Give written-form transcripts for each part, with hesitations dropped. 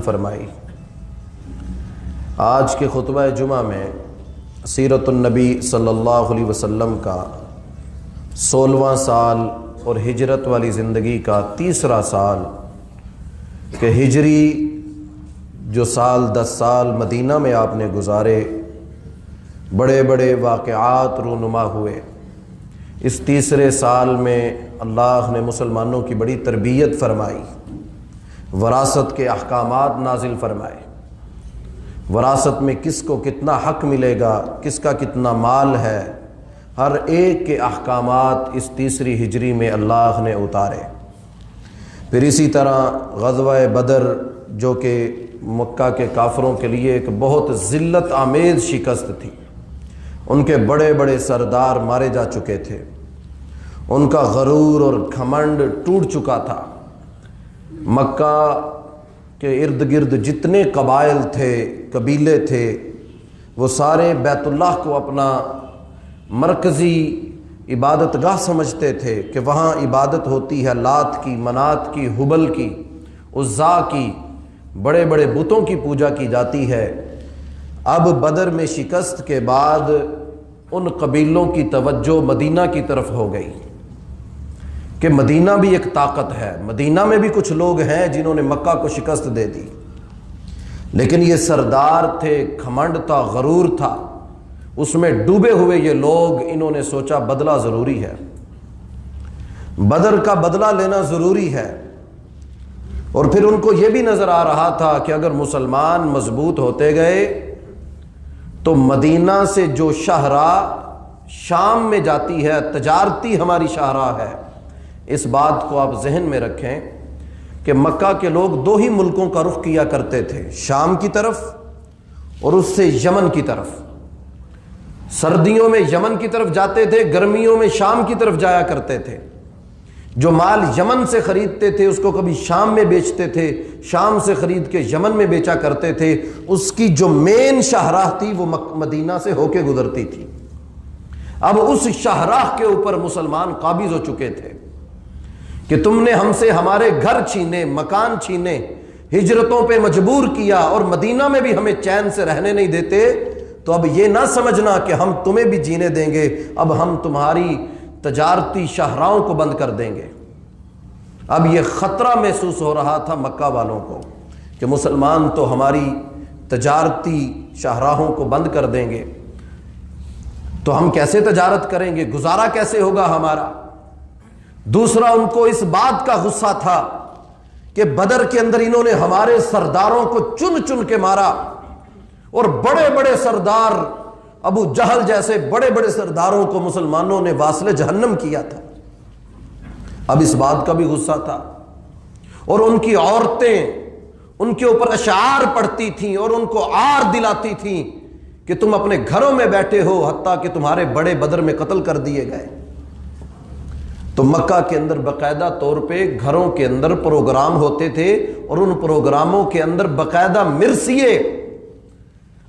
فرمائی۔ آج کے خطبہ جمعہ میں سیرت النبی صلی اللہ علیہ وسلم کا 16واں سال اور ہجرت والی زندگی کا تیسرا سال کہ ہجری جو سال 10 سال مدینہ میں آپ نے گزارے، بڑے بڑے واقعات رونما ہوئے۔ اس تیسرے سال میں اللہ نے مسلمانوں کی بڑی تربیت فرمائی، وراثت کے احکامات نازل فرمائے۔ وراثت میں کس کو کتنا حق ملے گا، کس کا کتنا مال ہے، ہر ایک کے احکامات اس تیسری ہجری میں اللہ نے اتارے۔ پھر اسی طرح غزوہ بدر جو کہ مکہ کے کافروں کے لیے ایک بہت ذلت آمیز شکست تھی، ان کے بڑے بڑے سردار مارے جا چکے تھے، ان کا غرور اور گھمنڈ ٹوٹ چکا تھا۔ مکہ کے ارد گرد جتنے قبائل تھے، قبیلے تھے، وہ سارے بیت اللہ کو اپنا مرکزی عبادت گاہ سمجھتے تھے کہ وہاں عبادت ہوتی ہے لات کی، منات کی، حبل کی، عزا کی، بڑے بڑے بتوں کی پوجا کی جاتی ہے۔ اب بدر میں شکست کے بعد ان قبیلوں کی توجہ مدینہ کی طرف ہو گئی کہ مدینہ بھی ایک طاقت ہے، مدینہ میں بھی کچھ لوگ ہیں جنہوں نے مکہ کو شکست دے دی۔ لیکن یہ سردار تھے، گھمنڈ تھا، غرور تھا، اس میں ڈوبے ہوئے یہ لوگ، انہوں نے سوچا بدلہ ضروری ہے، بدر کا بدلہ لینا ضروری ہے۔ اور پھر ان کو یہ بھی نظر آ رہا تھا کہ اگر مسلمان مضبوط ہوتے گئے تو مدینہ سے جو شاہراہ شام میں جاتی ہے، تجارتی ہماری شاہراہ ہے، اس بات کو آپ ذہن میں رکھیں کہ مکہ کے لوگ 2 ہی ملکوں کا رخ کیا کرتے تھے، شام کی طرف اور اس سے یمن کی طرف۔ سردیوں میں یمن کی طرف جاتے تھے، گرمیوں میں شام کی طرف جایا کرتے تھے۔ جو مال یمن سے خریدتے تھے اس کو کبھی شام میں بیچتے تھے، شام سے خرید کے یمن میں بیچا کرتے تھے۔ اس کی جو مین شاہراہ تھی وہ مدینہ سے ہو کے گزرتی تھی۔ اب اس شاہراہ کے اوپر مسلمان قابض ہو چکے تھے کہ تم نے ہم سے ہمارے گھر چھینے، مکان چھینے، ہجرتوں پہ مجبور کیا اور مدینہ میں بھی ہمیں چین سے رہنے نہیں دیتے، تو اب یہ نہ سمجھنا کہ ہم تمہیں بھی جینے دیں گے، اب ہم تمہاری تجارتی شاہراہوں کو بند کر دیں گے۔ اب یہ خطرہ محسوس ہو رہا تھا مکہ والوں کو کہ مسلمان تو ہماری تجارتی شاہراہوں کو بند کر دیں گے، تو ہم کیسے تجارت کریں گے، گزارا کیسے ہوگا ہمارا۔ دوسرا، ان کو اس بات کا غصہ تھا کہ بدر کے اندر انہوں نے ہمارے سرداروں کو چن چن کے مارا، اور بڑے بڑے سردار، ابو جہل جیسے بڑے بڑے سرداروں کو مسلمانوں نے واصل جہنم کیا تھا۔ اب اس بات کا بھی غصہ تھا، اور ان کی عورتیں ان کے اوپر اشعار پڑھتی تھیں اور ان کو عار دلاتی تھیں کہ تم اپنے گھروں میں بیٹھے ہو، حتیٰ کہ تمہارے بڑے بدر میں قتل کر دیے گئے۔ تو مکہ کے اندر باقاعدہ طور پہ گھروں کے اندر پروگرام ہوتے تھے، اور ان پروگراموں کے اندر باقاعدہ مرثیے،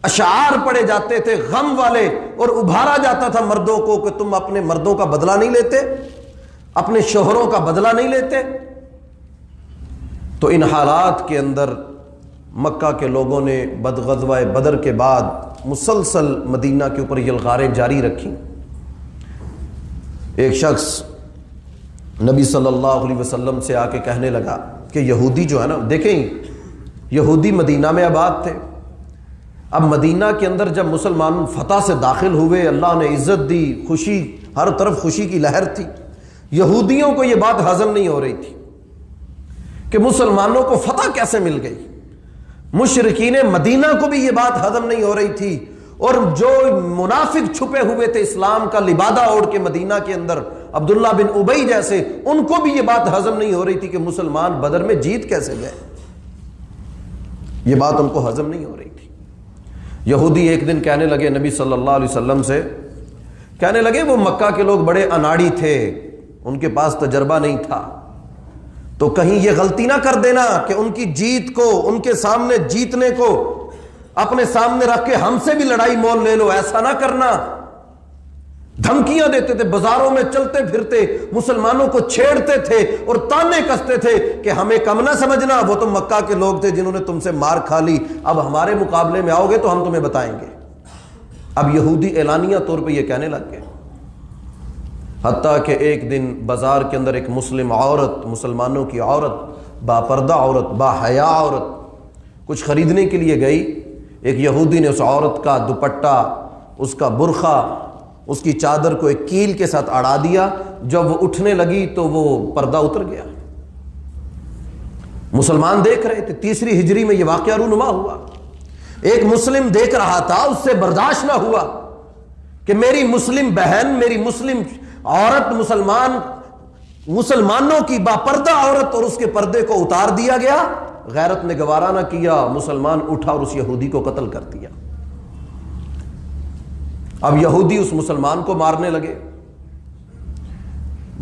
اشعار پڑھے جاتے تھے غم والے، اور ابھارا جاتا تھا مردوں کو کہ تم اپنے مردوں کا بدلہ نہیں لیتے، اپنے شوہروں کا بدلہ نہیں لیتے۔ تو ان حالات کے اندر مکہ کے لوگوں نے غزوہ بدر کے بعد مسلسل مدینہ کے اوپر یلغاریں جاری رکھی۔ ایک شخص نبی صلی اللہ علیہ وسلم سے آ کے کہنے لگا کہ یہودی جو ہے نا، دیکھیں یہودی مدینہ میں آباد تھے، اب مدینہ کے اندر جب مسلمان فتح سے داخل ہوئے، اللہ نے عزت دی، خوشی، ہر طرف خوشی کی لہر تھی۔ یہودیوں کو یہ بات ہضم نہیں ہو رہی تھی کہ مسلمانوں کو فتح کیسے مل گئی، مشرکین مدینہ کو بھی یہ بات ہضم نہیں ہو رہی تھی، اور جو منافق چھپے ہوئے تھے اسلام کا لبادہ اوڑھ کے مدینہ کے اندر، عبداللہ بن ابی جیسے، ان کو بھی یہ بات ہضم نہیں ہو رہی تھی کہ مسلمان بدر میں جیت کیسے گئے، یہ بات ان کو ہضم نہیں ہو رہی تھی۔ یہودی ایک دن کہنے لگے نبی صلی اللہ علیہ وسلم سے، کہنے لگے وہ مکہ کے لوگ بڑے اناڑی تھے، ان کے پاس تجربہ نہیں تھا، تو کہیں یہ غلطی نہ کر دینا کہ ان کی جیت کو، ان کے سامنے جیتنے کو اپنے سامنے رکھ کے ہم سے بھی لڑائی مول لے لو، ایسا نہ کرنا۔ دھمکیاں دیتے تھے، بازاروں میں چلتے پھرتے مسلمانوں کو چھیڑتے تھے اور تانے کستے تھے کہ ہمیں کم نہ سمجھنا، وہ تو مکہ کے لوگ تھے جنہوں نے تم سے مار کھا لی، اب ہمارے مقابلے میں آؤ گے تو ہم تمہیں بتائیں گے۔ اب یہودی اعلانیہ طور پہ یہ کہنے لگ گئے، حتیٰ کہ ایک دن بازار کے اندر ایک مسلم عورت، مسلمانوں کی عورت، باپردہ عورت، با حیا عورت کچھ خریدنے کے لیے گئی، ایک یہودی نے اس عورت کا دوپٹہ، اس کا برقع، اس کی چادر کو ایک کیل کے ساتھ اڑا دیا، جب وہ اٹھنے لگی تو وہ پردہ اتر گیا۔ مسلمان دیکھ رہے تھے، 3 ہجری میں یہ واقعہ رونما ہوا، ایک مسلم دیکھ رہا تھا، اس سے برداشت نہ ہوا کہ میری مسلم بہن، میری مسلم عورت، مسلمانوں کی باپردہ عورت اور اس کے پردے کو اتار دیا گیا۔ غیرت نے گوارا نہ کیا، مسلمان اٹھا اور اس یہودی کو قتل کر دیا۔ اب یہودی اس مسلمان کو مارنے لگے۔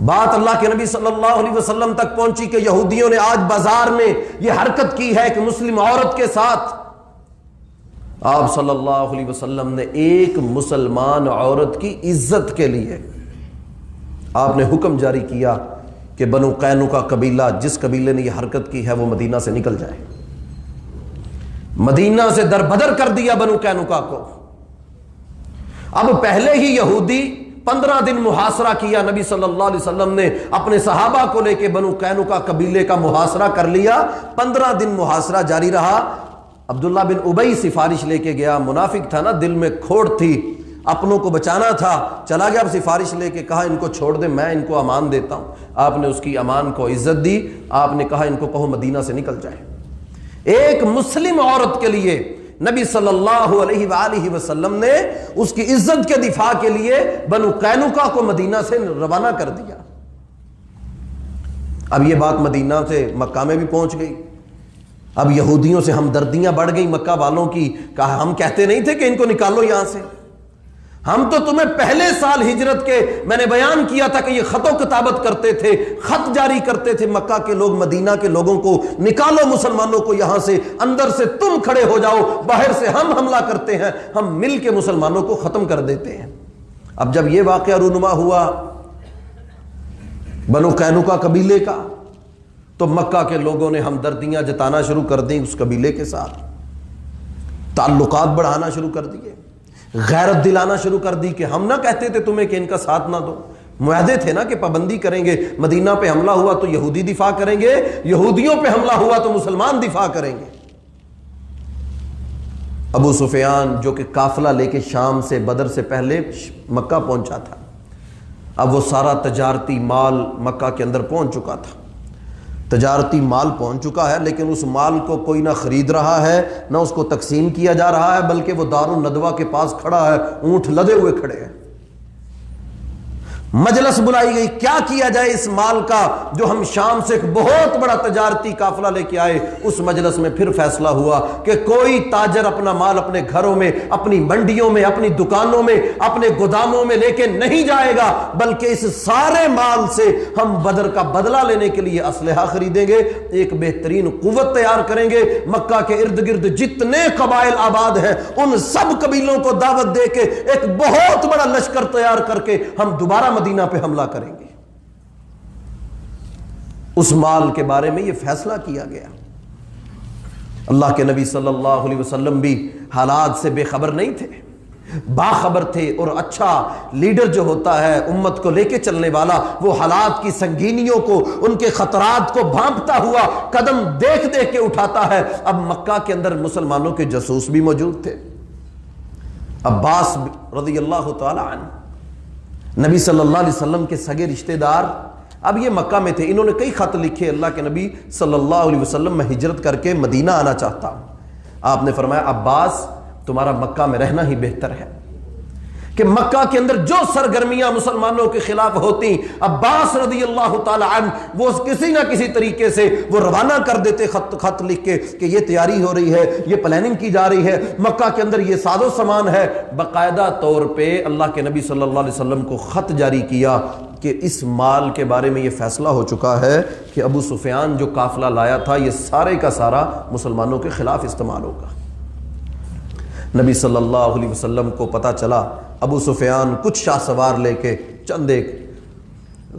بات اللہ کے نبی صلی اللہ علیہ وسلم تک پہنچی کہ یہودیوں نے آج بازار میں یہ حرکت کی ہے کہ مسلم عورت کے ساتھ۔ آپ صلی اللہ علیہ وسلم نے ایک مسلمان عورت کی عزت کے لیے آپ نے حکم جاری کیا کہ بنو قینقاع قبیلہ، جس قبیلے نے یہ حرکت کی ہے وہ مدینہ سے نکل جائے۔ مدینہ سے دربدر کر دیا بنو قینقاع کو۔ اب پہلے ہی یہودی 15 دن محاصرہ کیا، نبی صلی اللہ علیہ وسلم نے اپنے صحابہ کو لے کے بنو قینقاع قبیلے کا محاصرہ کر لیا۔ 15 دن محاصرہ جاری رہا۔ عبداللہ بن ابی سفارش لے کے گیا، منافق تھا نا، دل میں کھوٹ تھی، اپنوں کو بچانا تھا، چلا گیا، سفارش لے کے کہا ان کو چھوڑ دے، میں ان کو امان دیتا ہوں۔ آپ نے اس کی امان کو عزت دی، آپ نے کہا ان کو کہو مدینہ سے نکل جائے۔ ایک مسلم عورت کے لیے نبی صلی اللہ علیہ وآلہ وسلم نے اس کی عزت کے دفاع کے لیے بنو قینقاع کو مدینہ سے روانہ کر دیا۔ اب یہ بات مدینہ سے مکہ میں بھی پہنچ گئی۔ اب یہودیوں سے ہمدردیاں بڑھ گئی مکہ والوں کی، کہا ہم کہتے نہیں تھے کہ ان کو نکالو یہاں سے؟ ہم تو تمہیں پہلے سال ہجرت کے میں نے بیان کیا تھا کہ یہ خط و کتابت کرتے تھے، خط جاری کرتے تھے مکہ کے لوگ مدینہ کے لوگوں کو، نکالو مسلمانوں کو یہاں سے، اندر سے تم کھڑے ہو جاؤ، باہر سے ہم حملہ کرتے ہیں، ہم مل کے مسلمانوں کو ختم کر دیتے ہیں۔ اب جب یہ واقعہ رونما ہوا بنو قینقاع قبیلے کا، تو مکہ کے لوگوں نے ہمدردیاں جتانا شروع کر دیں اس قبیلے کے ساتھ، تعلقات بڑھانا شروع کر دیے، غیرت دلانا شروع کر دی کہ ہم نہ کہتے تھے تمہیں کہ ان کا ساتھ نہ دو، معاہدے تھے نا کہ پابندی کریں گے، مدینہ پہ حملہ ہوا تو یہودی دفاع کریں گے، یہودیوں پہ حملہ ہوا تو مسلمان دفاع کریں گے۔ ابو سفیان جو کہ قافلہ لے کے شام سے بدر سے پہلے مکہ پہنچا تھا، اب وہ سارا تجارتی مال مکہ کے اندر پہنچ چکا تھا، تجارتی مال پہنچ چکا ہے، لیکن اس مال کو کوئی نہ خرید رہا ہے نہ اس کو تقسیم کیا جا رہا ہے، بلکہ وہ دار الندوہ کے پاس کھڑا ہے، اونٹ لدے ہوئے کھڑے ہیں۔ مجلس بلائی گئی، کیا کیا جائے اس مال کا جو ہم شام سے ایک بہت بڑا تجارتی قافلہ لے کے آئے۔ اس مجلس میں پھر فیصلہ ہوا کہ کوئی تاجر اپنا مال اپنے گھروں میں، اپنی منڈیوں میں، اپنی دکانوں میں، اپنے گوداموں میں لے کے نہیں جائے گا، بلکہ اس سارے مال سے ہم بدر کا بدلہ لینے کے لیے اسلحہ خریدیں گے، ایک بہترین قوت تیار کریں گے، مکہ کے ارد گرد جتنے قبائل آباد ہیں ان سب قبیلوں کو دعوت دے کے ایک بہت بڑا لشکر تیار کر کے ہم دوبارہ مدینہ پہ حملہ کریں گے۔ اس مال کے بارے میں یہ فیصلہ کیا گیا۔ اللہ کے نبی صلی اللہ علیہ وسلم بھی حالات سے بے خبر نہیں تھے، باخبر تھے، اور اچھا لیڈر جو ہوتا ہے امت کو لے کے چلنے والا، وہ حالات کی سنگینیوں کو، ان کے خطرات کو بھانپتا ہوا قدم دیکھ دیکھ کے اٹھاتا ہے۔ اب مکہ کے اندر مسلمانوں کے جاسوس بھی موجود تھے۔ عباس رضی اللہ تعالی عنہ نبی صلی اللہ علیہ وسلم کے سگے رشتہ دار، اب یہ مکہ میں تھے، انہوں نے کئی خط لکھے، اللہ کے نبی صلی اللہ علیہ وسلم میں ہجرت کر کے مدینہ آنا چاہتا ہوں۔ آپ نے فرمایا عباس تمہارا مکہ میں رہنا ہی بہتر ہے، کہ مکہ کے اندر جو سرگرمیاں مسلمانوں کے خلاف ہوتی، عباس رضی اللہ تعالی عنہ وہ کسی نہ کسی طریقے سے وہ روانہ کر دیتے، خط لکھ کے کہ یہ تیاری ہو رہی ہے، یہ پلاننگ کی جا رہی ہے، مکہ کے اندر یہ ساز و سامان ہے۔ باقاعدہ طور پہ اللہ کے نبی صلی اللہ علیہ وسلم کو خط جاری کیا کہ اس مال کے بارے میں یہ فیصلہ ہو چکا ہے کہ ابو سفیان جو قافلہ لایا تھا یہ سارے کا سارا مسلمانوں کے خلاف استعمال ہوگا۔ نبی صلی اللہ علیہ وسلم کو پتہ چلا ابو سفیان کچھ شاہ سوار لے کے چند ایک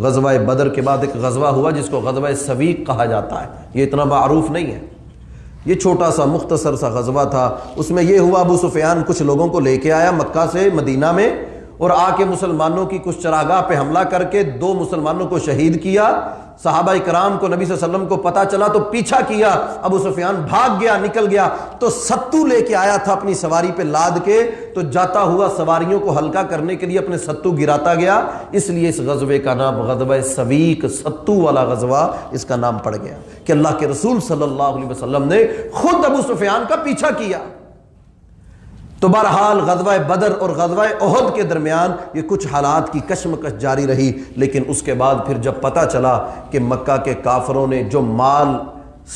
غزوہ بدر کے بعد ایک غزوہ ہوا جس کو غزوہ سویق کہا جاتا ہے، یہ اتنا معروف نہیں ہے، یہ چھوٹا سا مختصر سا غزوہ تھا۔ اس میں یہ ہوا ابو سفیان کچھ لوگوں کو لے کے آیا مکہ سے مدینہ میں، اور آ کے مسلمانوں کی کچھ چراگاہ پہ حملہ کر کے 2 مسلمانوں کو شہید کیا۔ صحابہ کرام کو نبی صلی اللہ علیہ وسلم کو پتہ چلا تو پیچھا کیا، ابو سفیان بھاگ گیا، نکل گیا، تو ستو لے کے آیا تھا اپنی سواری پہ لاد کے، تو جاتا ہوا سواریوں کو ہلکا کرنے کے لیے اپنے ستو گراتا گیا، اس لیے اس غزوے کا نام غزوہ سویق، ستو والا غزوہ اس کا نام پڑ گیا کہ اللہ کے رسول صلی اللہ علیہ وسلم نے خود ابو سفیان کا پیچھا کیا۔ تو بہرحال غزوہ بدر اور غزوہ احد کے درمیان یہ کچھ حالات کی کشمکش جاری رہی، لیکن اس کے بعد پھر جب پتہ چلا کہ مکہ کے کافروں نے جو مال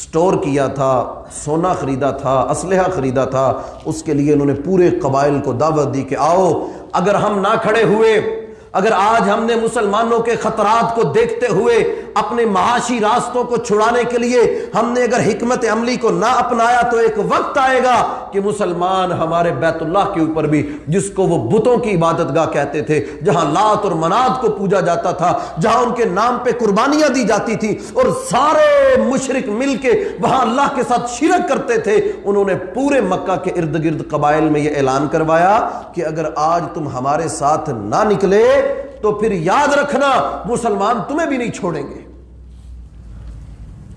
سٹور کیا تھا، سونا خریدا تھا، اسلحہ خریدا تھا، اس کے لیے انہوں نے پورے قبائل کو دعوت دی کہ آؤ، اگر ہم نہ کھڑے ہوئے، اگر آج ہم نے مسلمانوں کے خطرات کو دیکھتے ہوئے اپنے معاشی راستوں کو چھڑانے کے لیے ہم نے اگر حکمت عملی کو نہ اپنایا تو ایک وقت آئے گا کہ مسلمان ہمارے بیت اللہ کے اوپر بھی، جس کو وہ بتوں کی عبادت گاہ کہتے تھے، جہاں لات اور منات کو پوجا جاتا تھا، جہاں ان کے نام پہ قربانیاں دی جاتی تھی اور سارے مشرک مل کے وہاں اللہ کے ساتھ شرک کرتے تھے، انہوں نے پورے مکہ کے ارد گرد قبائل میں یہ اعلان کروایا کہ اگر آج تم ہمارے ساتھ نہ نکلے تو پھر یاد رکھنا مسلمان تمہیں بھی نہیں چھوڑیں گے۔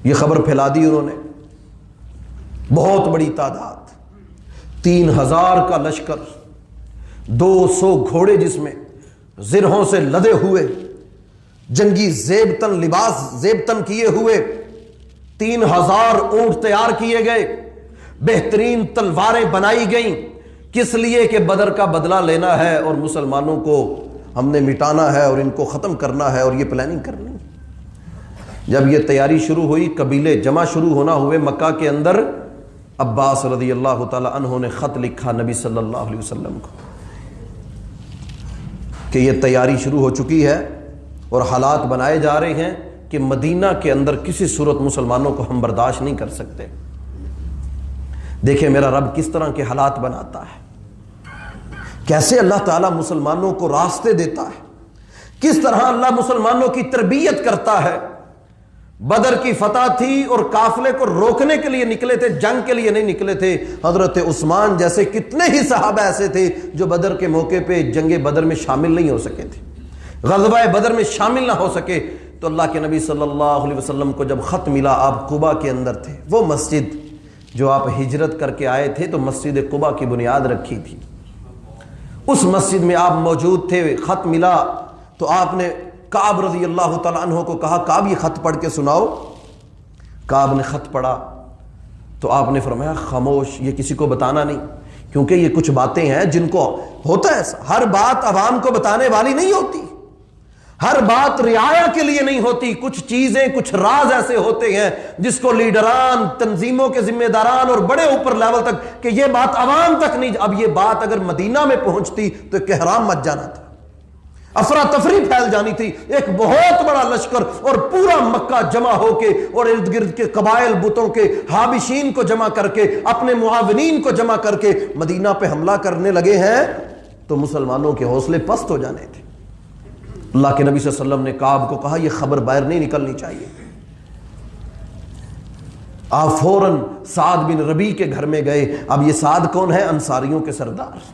یہ خبر پھیلا دی انہوں نے، بہت بڑی تعداد، 3000 کا لشکر، 200 گھوڑے جس میں زرہوں سے لدے ہوئے، جنگی زیبتن لباس زیبتن کیے ہوئے، 3000 اونٹ تیار کیے گئے، بہترین تلواریں بنائی گئیں، کس لیے کہ بدر کا بدلہ لینا ہے اور مسلمانوں کو ہم نے مٹانا ہے اور ان کو ختم کرنا ہے اور یہ پلاننگ کرنی ہے۔ جب یہ تیاری شروع ہوئی، قبیلے جمع شروع ہونا ہوئے مکہ کے اندر، عباس رضی اللہ تعالی عنہ نے خط لکھا نبی صلی اللہ علیہ وسلم کو کہ یہ تیاری شروع ہو چکی ہے اور حالات بنائے جا رہے ہیں کہ مدینہ کے اندر کسی صورت مسلمانوں کو ہم برداشت نہیں کر سکتے۔ دیکھیں میرا رب کس طرح کے حالات بناتا ہے، کیسے اللہ تعالیٰ مسلمانوں کو راستے دیتا ہے، کس طرح اللہ مسلمانوں کی تربیت کرتا ہے۔ بدر کی فتح تھی اور قافلے کو روکنے کے لیے نکلے تھے، جنگ کے لیے نہیں نکلے تھے۔ حضرت عثمان جیسے کتنے ہی صحابہ ایسے تھے جو بدر کے موقع پہ جنگ بدر میں شامل نہیں ہو سکے تھے، غزوہ بدر میں شامل نہ ہو سکے۔ تو اللہ کے نبی صلی اللہ علیہ وسلم کو جب خط ملا، آپ قباء کے اندر تھے، وہ مسجد جو آپ ہجرت کر کے آئے تھے تو مسجد قباء کی بنیاد رکھی تھی، اس مسجد میں آپ موجود تھے۔ خط ملا تو آپ نے کعب رضی اللہ تعالیٰ عنہ کو کہا کعب یہ خط پڑھ کے سناؤ۔ کعب نے خط پڑھا تو آپ نے فرمایا خاموش، یہ کسی کو بتانا نہیں، کیونکہ یہ کچھ باتیں ہیں جن کو ہوتا ہے، ہر بات عوام کو بتانے والی نہیں ہوتی، ہر بات رعایا کے لیے نہیں ہوتی، کچھ چیزیں کچھ راز ایسے ہوتے ہیں جس کو لیڈران، تنظیموں کے ذمہ داران اور بڑے اوپر لیول تک کہ یہ بات عوام تک نہیں۔ اب یہ بات اگر مدینہ میں پہنچتی تو ایک احرام مچ جانا تھا، افراتفری پھیل جانی تھی، ایک بہت بڑا لشکر اور پورا مکہ جمع ہو کے اور ارد گرد کے قبائل بتوں کے حابشین کو جمع کر کے، اپنے معاونین کو جمع کر کے مدینہ پہ حملہ کرنے لگے ہیں تو مسلمانوں کے حوصلے پست ہو جانے تھے۔ اللہ کے نبی صلی اللہ علیہ وسلم نے کعب کو کہا یہ خبر باہر نہیں نکلنی چاہیے۔ آپ فوراً سعد بن ربیع کے گھر میں گئے۔ اب یہ سعد کون ہے؟ انصاریوں کے سردار،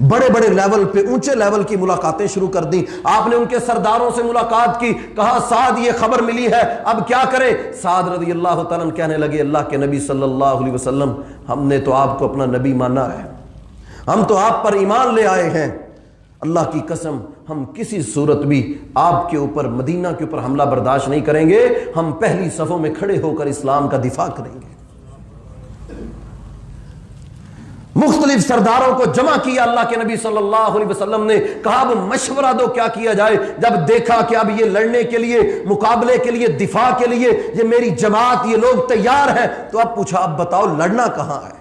بڑے بڑے لیول پہ، اونچے لیول کی ملاقاتیں شروع کر دیں۔ آپ نے ان کے سرداروں سے ملاقات کی، کہا سعد یہ خبر ملی ہے، اب کیا کریں؟ سعد رضی اللہ تعالیٰ عنہ کہنے لگے اللہ کے نبی صلی اللہ علیہ وسلم ہم نے تو آپ کو اپنا نبی مانا ہے، ہم تو آپ پر ایمان لے آئے ہیں، اللہ کی قسم ہم کسی صورت بھی آپ کے اوپر، مدینہ کے اوپر حملہ برداشت نہیں کریں گے، ہم پہلی صفوں میں کھڑے ہو کر اسلام کا دفاع کریں گے۔ مختلف سرداروں کو جمع کیا اللہ کے نبی صلی اللہ علیہ وسلم نے، کہا اب مشورہ دو کیا کیا جائے۔ جب دیکھا کہ اب یہ لڑنے کے لیے، مقابلے کے لیے، دفاع کے لیے یہ میری جماعت، یہ لوگ تیار ہیں، تو اب پوچھا اب بتاؤ لڑنا کہاں ہے،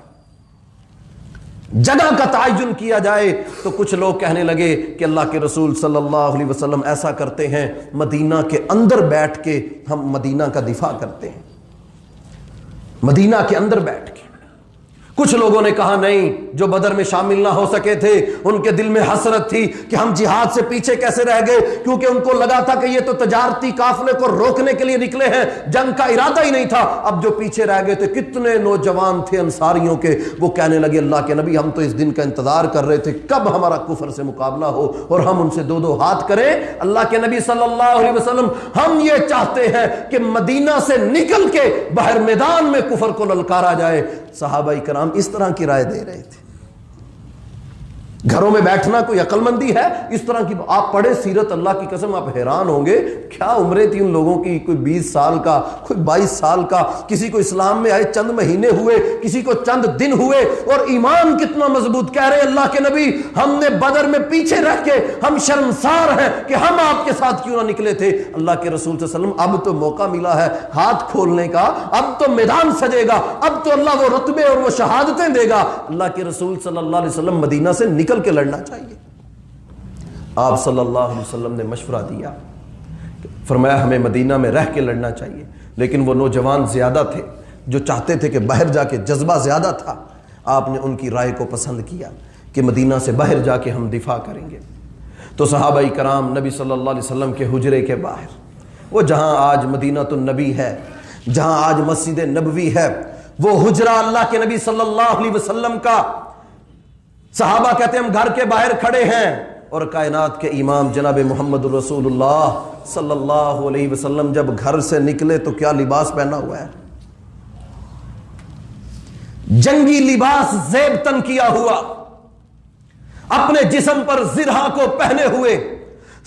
جگہ کا تعین کیا جائے۔ تو کچھ لوگ کہنے لگے کہ اللہ کے رسول صلی اللہ علیہ وسلم ایسا کرتے ہیں مدینہ کے اندر بیٹھ کے ہم مدینہ کا دفاع کرتے ہیں، مدینہ کے اندر بیٹھ کے۔ کچھ لوگوں نے کہا نہیں، جو بدر میں شامل نہ ہو سکے تھے ان کے دل میں حسرت تھی کہ ہم جہاد سے پیچھے کیسے رہ گئے، کیونکہ ان کو لگا تھا کہ یہ تو تجارتی قافلے کو روکنے کے لیے نکلے ہیں، جنگ کا ارادہ ہی نہیں تھا۔ اب جو پیچھے رہ گئے تھے کتنے نوجوان تھے انصاریوں کے، وہ کہنے لگے اللہ کے نبی ہم تو اس دن کا انتظار کر رہے تھے کب ہمارا کفر سے مقابلہ ہو اور ہم ان سے دو دو ہاتھ کریں۔ اللہ کے نبی صلی اللہ علیہ وسلم ہم یہ چاہتے ہیں کہ مدینہ سے نکل کے باہر میدان میں کفر کو للکارا جائے۔ صحابہ کرام اس طرح کی رائے دے رہے تھے۔ گھروں میں بیٹھنا کوئی عقل مندی ہے؟ اس طرح کی آپ پڑھے سیرت، اللہ کی قسم آپ حیران ہوں گے کیا عمریں تھی ان لوگوں کی، کوئی 20 سال کا، کوئی 22 سال کا، کسی کو اسلام میں آئے چند مہینے ہوئے، کسی کو چند دن ہوئے، اور ایمان کتنا مضبوط۔ کہہ رہے اللہ کے نبی ہم نے بدر میں پیچھے رہ کے ہم شرمسار ہیں کہ ہم آپ کے ساتھ کیوں نہ نکلے تھے۔ اللہ کے رسول صلی اللہ علیہ وسلم اب تو موقع ملا ہے ہاتھ کھولنے کا، اب تو میدان سجے گا، اب تو اللہ وہ رتبے اور وہ شہادتیں دے گا۔ اللہ کے رسول صلی اللہ علیہ وسلم مدینہ سے نکل کے لڑنا چاہیے۔ آپ صلی اللہ علیہ وسلم نے مشورہ دیا، فرمایا ہمیں مدینہ میں رہ کے لڑنا چاہیے، لیکن وہ نوجوان زیادہ تھے جو چاہتے تھے کہ باہر جا کے، جذبہ زیادہ تھا۔ آپ نے ان کی رائے کو پسند کیا کہ مدینہ سے باہر جا کے ہم دفاع کریں گے۔ تو صحابہ کرام نبی صلی اللہ علیہ وسلم کے حجرے کے باہر، وہ جہاں آج مدینہ النبی ہے، جہاں آج مسجد نبوی ہے، وہ حجرہ اللہ کے نبی صلی اللہ علیہ وسلم کا، صحابہ کہتے ہیں ہم گھر کے باہر کھڑے ہیں اور کائنات کے امام جناب محمد رسول اللہ صلی اللہ علیہ وسلم جب گھر سے نکلے تو کیا لباس پہنا ہوا ہے؟ جنگی لباس زیب تن کیا ہوا، اپنے جسم پر زرہ کو پہنے ہوئے،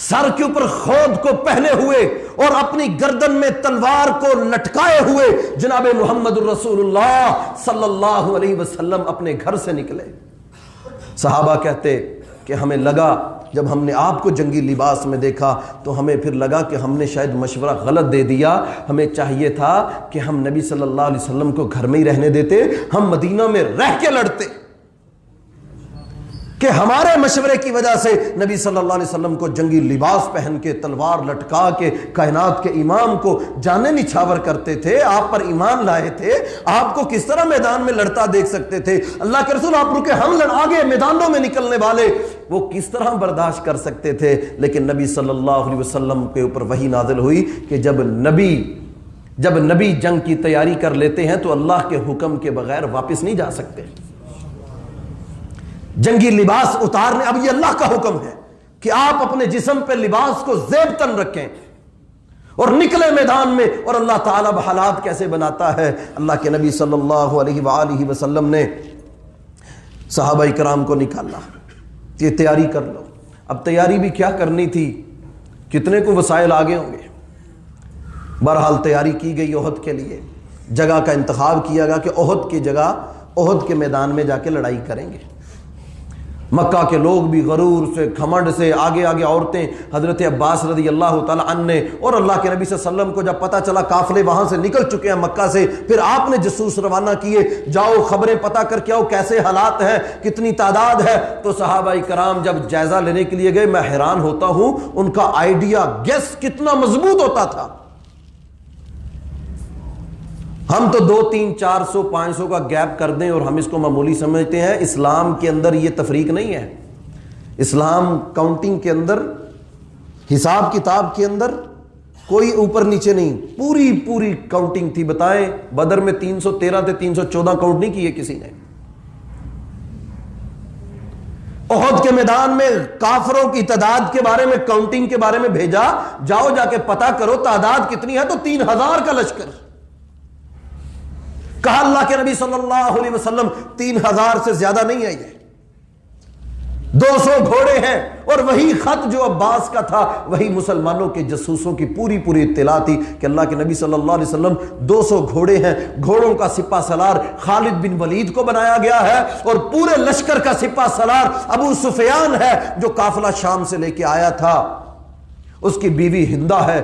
سر کے اوپر خود کو پہنے ہوئے اور اپنی گردن میں تلوار کو لٹکائے ہوئے جناب محمد رسول اللہ صلی اللہ علیہ وسلم اپنے گھر سے نکلے۔ صحابہ کہتے کہ ہمیں لگا جب ہم نے آپ کو جنگی لباس میں دیکھا تو ہمیں پھر لگا کہ ہم نے شاید مشورہ غلط دے دیا، ہمیں چاہیے تھا کہ ہم نبی صلی اللہ علیہ وسلم کو گھر میں ہی رہنے دیتے، ہم مدینہ میں رہ کے لڑتے، کہ ہمارے مشورے کی وجہ سے نبی صلی اللہ علیہ وسلم کو جنگی لباس پہن کے تلوار لٹکا کے کائنات کے امام کو جانے نچھاور کرتے تھے، آپ پر ایمان لائے تھے، آپ کو کس طرح میدان میں لڑتا دیکھ سکتے تھے۔ اللہ کے رسول آپ رکے، ہم آگے میدانوں میں نکلنے والے، وہ کس طرح برداشت کر سکتے تھے؟ لیکن نبی صلی اللہ علیہ وسلم کے اوپر وحی نازل ہوئی کہ جب نبی جنگ کی تیاری کر لیتے ہیں تو اللہ کے حکم کے بغیر واپس نہیں جا سکتے۔ جنگی لباس اتارنے، اب یہ اللہ کا حکم ہے کہ آپ اپنے جسم پہ لباس کو زیب تن رکھیں اور نکلے میدان میں۔ اور اللہ تعالیٰ حالات کیسے بناتا ہے، اللہ کے نبی صلی اللہ علیہ وآلہ وسلم نے صحابہ کرام کو نکالا کہ تیاری کر لو۔ اب تیاری بھی کیا کرنی تھی، کتنے کو وسائل آگے ہوں گے، بہرحال تیاری کی گئی احد کے لیے، جگہ کا انتخاب کیا گیا کہ احد کی جگہ، احد کے میدان میں جا کے لڑائی کریں گے۔ مکہ کے لوگ بھی غرور سے، گھمنڈ سے، آگے آگے عورتیں، حضرت عباس رضی اللہ تعالی عنہ نے، اور اللہ کے نبی صلی اللہ علیہ وسلم کو جب پتہ چلا قافلے وہاں سے نکل چکے ہیں مکہ سے، پھر آپ نے جاسوس روانہ کیے، جاؤ خبریں پتہ کر کے آؤ کیسے حالات ہیں، کتنی تعداد ہے۔ تو صحابہ کرام جب جائزہ لینے کے لیے گئے، میں حیران ہوتا ہوں ان کا آئیڈیا، گیس کتنا مضبوط ہوتا تھا۔ ہم تو 200 400 500 کا گیپ کر دیں اور ہم اس کو معمولی سمجھتے ہیں۔ اسلام کے اندر یہ تفریق نہیں ہے، اسلام کاؤنٹنگ کے اندر، حساب کتاب کے اندر کوئی اوپر نیچے نہیں، پوری کاؤنٹنگ تھی۔ بتائیں بدر میں 313 تھے، 314 کاؤنٹ نہیں کیے کسی نے۔ احد کے میدان میں کافروں کی تعداد کے بارے میں، کاؤنٹنگ کے بارے میں بھیجا، جاؤ جا کے پتہ کرو تعداد کتنی ہے، تو 3000 کا لشکر۔ کہا اللہ کے نبی صلی اللہ علیہ وسلم 3000 سے زیادہ نہیں ہے، یہ 200 گھوڑے ہیں۔ اور وہی خط جو عباس کا تھا، وہی مسلمانوں کے جاسوسوں کی پوری اطلاع تھی کہ اللہ کے نبی صلی اللہ علیہ وسلم 200 گھوڑے ہیں، گھوڑوں کا سپہ سالار خالد بن ولید کو بنایا گیا ہے، اور پورے لشکر کا سپہ سالار ابو سفیان ہے جو قافلہ شام سے لے کے آیا تھا۔ اس کی بیوی ہندہ ہے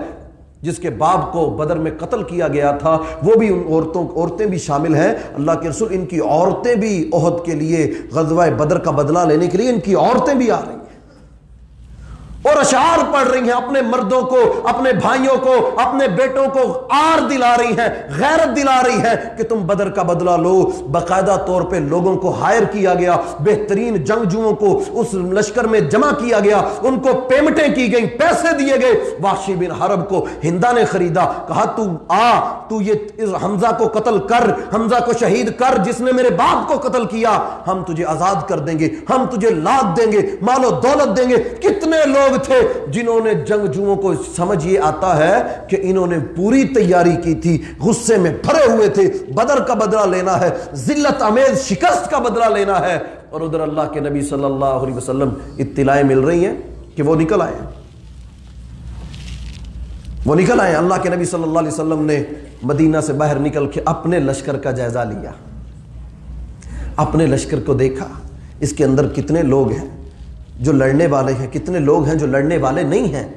جس کے باپ کو بدر میں قتل کیا گیا تھا، وہ بھی ان عورتیں بھی شامل ہیں۔ اللہ کے رسول ان کی عورتیں بھی احد کے لیے، غزوہ بدر کا بدلہ لینے کے لیے ان کی عورتیں بھی آ رہی ہیں۔ اور اور اشعار پڑھ رہی ہیں, اپنے مردوں کو, اپنے بھائیوں کو, اپنے بیٹوں کو آر دلا رہی ہیں, غیرت دلا رہی ہیں کہ تم بدر کا بدلہ لو. باقاعدہ طور پہ لوگوں کو ہائر کیا گیا, بہترین جنگجوؤں کو اس لشکر میں جمع کیا گیا, ان کو پیمنٹیں کی گئیں, پیسے دیے گئے. وحشی بن حرب کو ہندا نے خریدا, کہا تو یہ حمزہ کو قتل کر, حمزہ کو شہید کر جس نے میرے باپ کو قتل کیا, ہم تجھے آزاد کر دیں گے, ہم تجھے لاکھ دیں گے, مال و دولت دیں گے. کتنے لوگ تھے جنہوں نے جنگجوؤں کو, سمجھ یہ آتا ہے کہ انہوں نے پوری تیاری کی تھی, غصے میں بھرے ہوئے تھے, بدر کا بدلہ لینا ہے, ذلت آمیز شکست کا بدلہ لینا ہے. اور ادھر اللہ کے نبی صلی اللہ علیہ وسلم اطلاعیں مل رہی ہیں کہ وہ نکل آئے ہیں, وہ نکل آئے. اللہ کے نبی صلی اللہ علیہ وسلم نے مدینہ سے باہر نکل کے اپنے لشکر کا جائزہ لیا, اپنے لشکر کو دیکھا, اس کے اندر کتنے لوگ ہیں جو لڑنے والے ہیں, کتنے لوگ ہیں جو لڑنے والے نہیں ہیں,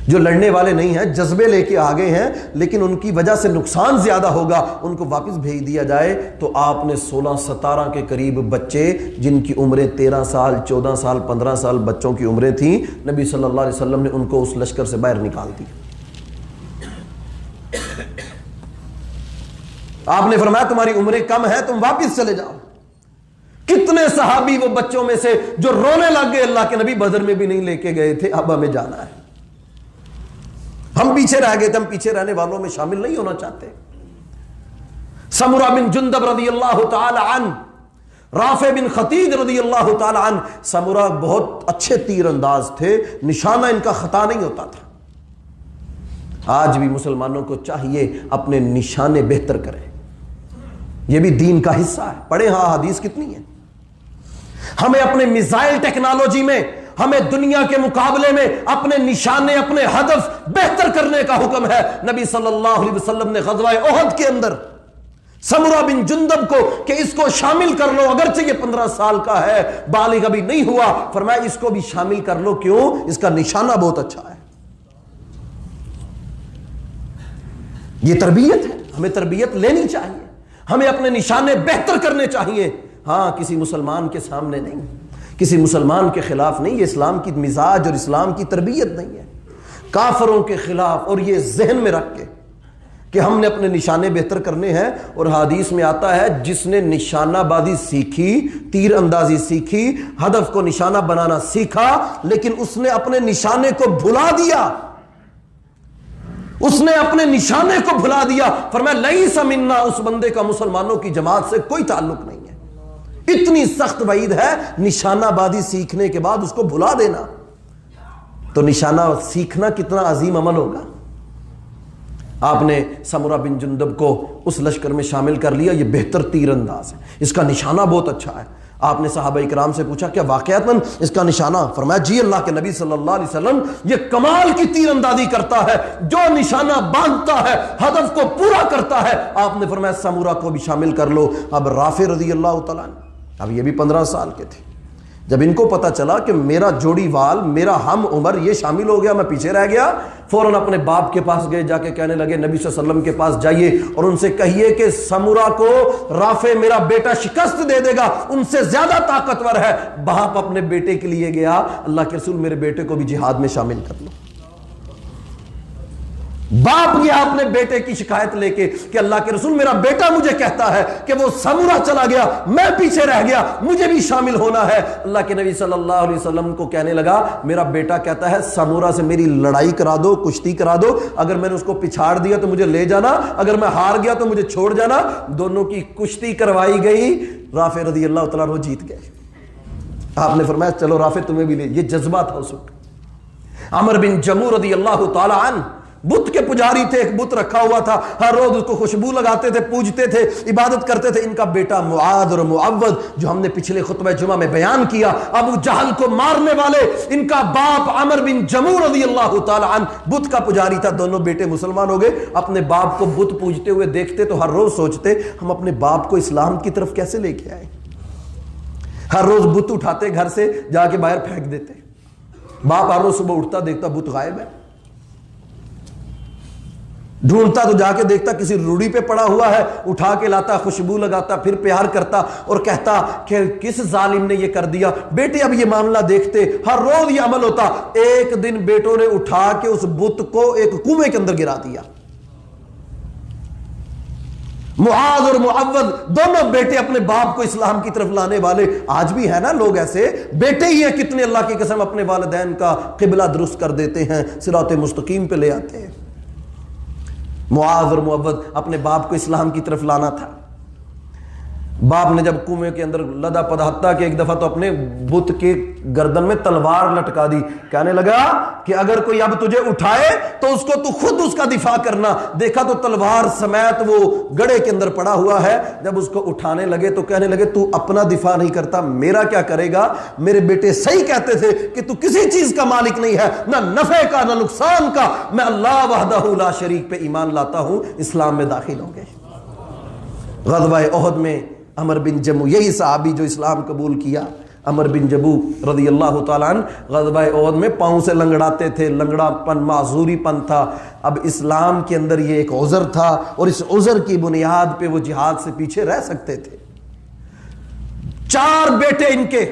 جو لڑنے والے نہیں ہیں, جذبے لے کے آگے ہیں لیکن ان کی وجہ سے نقصان زیادہ ہوگا, ان کو واپس بھیج دیا جائے. تو آپ نے 16-17 کے قریب بچے جن کی عمریں 13 سال 14 سال 15 سال بچوں کی عمریں تھیں, نبی صلی اللہ علیہ وسلم نے ان کو اس لشکر سے باہر نکال دی. آپ نے فرمایا تمہاری عمریں کم ہیں, تم واپس چلے جاؤ. کتنے صحابی وہ بچوں میں سے جو رونے لگ گئے, اللہ کے نبی بدر میں بھی نہیں لے کے گئے تھے, اب ہمیں جانا ہے, ہم پیچھے رہ گئے تھے, ہم پیچھے رہنے والوں میں شامل نہیں ہونا چاہتے. سمرہ بن جندب رضی اللہ تعالی عنہ, رافع بن خدیج رضی اللہ تعالی عنہ, سمرہ بہت اچھے تیر انداز تھے, نشانہ ان کا خطا نہیں ہوتا تھا. آج بھی مسلمانوں کو چاہیے اپنے نشانے بہتر کریں, یہ بھی دین کا حصہ ہے. پڑھیں ہاں حدیث کتنی ہے. ہمیں اپنے میزائل ٹیکنالوجی میں, ہمیں دنیا کے مقابلے میں اپنے نشانے, اپنے ہدف بہتر کرنے کا حکم ہے. نبی صلی اللہ علیہ وسلم نے غزوہ احد کے اندر سمرہ بن جندب کو کہ اس کو شامل کر لو, اگرچہ یہ 15 سال کا ہے, بالغ ابھی نہیں ہوا, فرمایا اس کو بھی شامل کر لو. کیوں؟ اس کا نشانہ بہت اچھا ہے. یہ تربیت ہے, ہمیں تربیت لینی چاہیے, ہمیں اپنے نشانے بہتر کرنے چاہیے. ہاں کسی مسلمان کے سامنے نہیں, کسی مسلمان کے خلاف نہیں, یہ اسلام کی مزاج اور اسلام کی تربیت نہیں ہے. کافروں کے خلاف, اور یہ ذہن میں رکھ کے کہ ہم نے اپنے نشانے بہتر کرنے ہیں. اور حدیث میں آتا ہے جس نے نشانہ بازی سیکھی, تیر اندازی سیکھی, ہدف کو نشانہ بنانا سیکھا, لیکن اس نے اپنے نشانے کو بھلا دیا, اس نے اپنے نشانے کو بھلا دیا, فرمایا لیس منا, اس بندے کا مسلمانوں کی جماعت سے کوئی تعلق نہیں ہے. اتنی سخت وعید ہے نشانہ بازی سیکھنے کے بعد اس کو بھلا دینا. تو نشانہ سیکھنا کتنا عظیم عمل ہوگا. آپ نے سمرہ بن جندب کو اس لشکر میں شامل کر لیا, یہ بہتر تیر انداز ہے, اس کا نشانہ بہت اچھا ہے. آپ نے صحابہ اکرام سے پوچھا کیا واقعتاً اس کا نشانہ؟ فرمایا جی, اللہ کے نبی صلی اللہ علیہ وسلم یہ کمال کی تیر اندازی کرتا ہے, جو نشانہ باندھتا ہے ہدف کو پورا کرتا ہے. آپ نے فرمایا سمرہ کو بھی شامل کر لو. اب رافع رضی اللہ تعالیٰ عنہ, اب یہ بھی 15 سال کے تھے, جب ان کو پتا چلا کہ میرا جوڑی وال, میرا ہم عمر یہ شامل ہو گیا, میں پیچھے رہ گیا, فوراً اپنے باپ کے پاس گئے, جا کے کہنے لگے نبی صلی اللہ علیہ وسلم کے پاس جائیے اور ان سے کہیے کہ سمرہ کو رافع میرا بیٹا شکست دے دے گا, ان سے زیادہ طاقتور ہے. باپ اپنے بیٹے کے لیے گیا, اللہ کے رسول میرے بیٹے کو بھی جہاد میں شامل کر لو. باپ گیا اپنے بیٹے کی شکایت لے کے کہ اللہ کے رسول میرا بیٹا مجھے کہتا ہے کہ وہ سمرہ چلا گیا, میں پیچھے رہ گیا, مجھے بھی شامل ہونا ہے. اللہ کے نبی صلی اللہ علیہ وسلم کو کہنے لگا میرا بیٹا کہتا ہے سمرہ سے میری لڑائی کرا دو, کشتی کرا دو, اگر میں نے اس کو پچھاڑ دیا تو مجھے لے جانا, اگر میں ہار گیا تو مجھے چھوڑ جانا. دونوں کی کشتی کروائی گئی, رافع رضی اللہ تعالیٰ وہ جیت گئے. آپ نے فرمایا چلو رافع تمہیں بھی لے. یہ جذبہ تھا اس وقت. عمر بن جموح رضی اللہ تعالیٰ عنہ بت کے پجاری تھے, ایک بت رکھا ہوا تھا, ہر روز اس کو خوشبو لگاتے تھے, پوجتے تھے, عبادت کرتے تھے. ان کا بیٹا معاذ اور معوذ جو ہم نے پچھلے خطبہ جمعہ میں بیان کیا, ابو جہل کو مارنے والے, ان کا باپ عمر بن جموح رضی اللہ تعالی عنہ بت کا پجاری تھا. دونوں بیٹے مسلمان ہو گئے. اپنے باپ کو بت پوجتے ہوئے دیکھتے تو ہر روز سوچتے ہم اپنے باپ کو اسلام کی طرف کیسے لے کے آئے. ہر روز بت اٹھاتے, گھر سے جا کے باہر پھینک دیتے. باپ ہر روز صبح اٹھتا دیکھتا بت غائب ہے. ڈھونڈتا تو جا کے دیکھتا کسی روڑی پہ پڑا ہوا ہے، اٹھا کے لاتا، خوشبو لگاتا، پھر پیار کرتا اور کہتا کہ کس ظالم نے یہ کر دیا۔ بیٹے اب یہ معاملہ دیکھتے، ہر روز یہ عمل ہوتا۔ ایک دن بیٹوں نے اٹھا کے اس بت کو ایک کنویں کے اندر گرا دیا۔ معاذ اور معوذ دونوں بیٹے اپنے باپ کو اسلام کی طرف لانے والے، آج بھی ہے نا لوگ ایسے، بیٹے ہی ہیں کتنے اللہ کی قسم اپنے والدین کا قبلہ درست کر دیتے ہیں، صراط مستقیم پہ لے آتے ہیں۔ معاذ اور معوذ اپنے باپ کو اسلام کی طرف لانا تھا۔ باپ نے جب کنویں کے اندر لدا پدا، حتیٰ کہ ایک دفعہ تو اپنے بت کے گردن میں تلوار لٹکا دی، کہنے لگا کہ اگر کوئی اب تجھے اٹھائے تو اس کو تو خود اس کا دفاع کرنا۔ دیکھا تو تلوار سمیت وہ گڑھے کے اندر پڑا ہوا ہے۔ جب اس کو اٹھانے لگے تو کہنے لگے تو اپنا دفاع نہیں کرتا، میرا کیا کرے گا؟ میرے بیٹے صحیح کہتے تھے کہ تو کسی چیز کا مالک نہیں ہے، نہ نفع کا نہ نقصان کا، میں اللہ وحدہ لا شریک پہ ایمان لاتا ہوں، اسلام میں داخل ہوں گے۔ غزوہ احد میں عمر بن جمو، یہی صحابی جو اسلام قبول کیا، عمر بن جبو رضی اللہ تعالیٰ عنہ، غزوہ احد میں پاؤں سے لنگڑاتے تھے، لنگڑا پن معذوری پن تھا۔ اب اسلام کے اندر یہ ایک عذر تھا اور اس عذر کی بنیاد پہ وہ جہاد سے پیچھے رہ سکتے تھے۔ 4 بیٹے ان کے،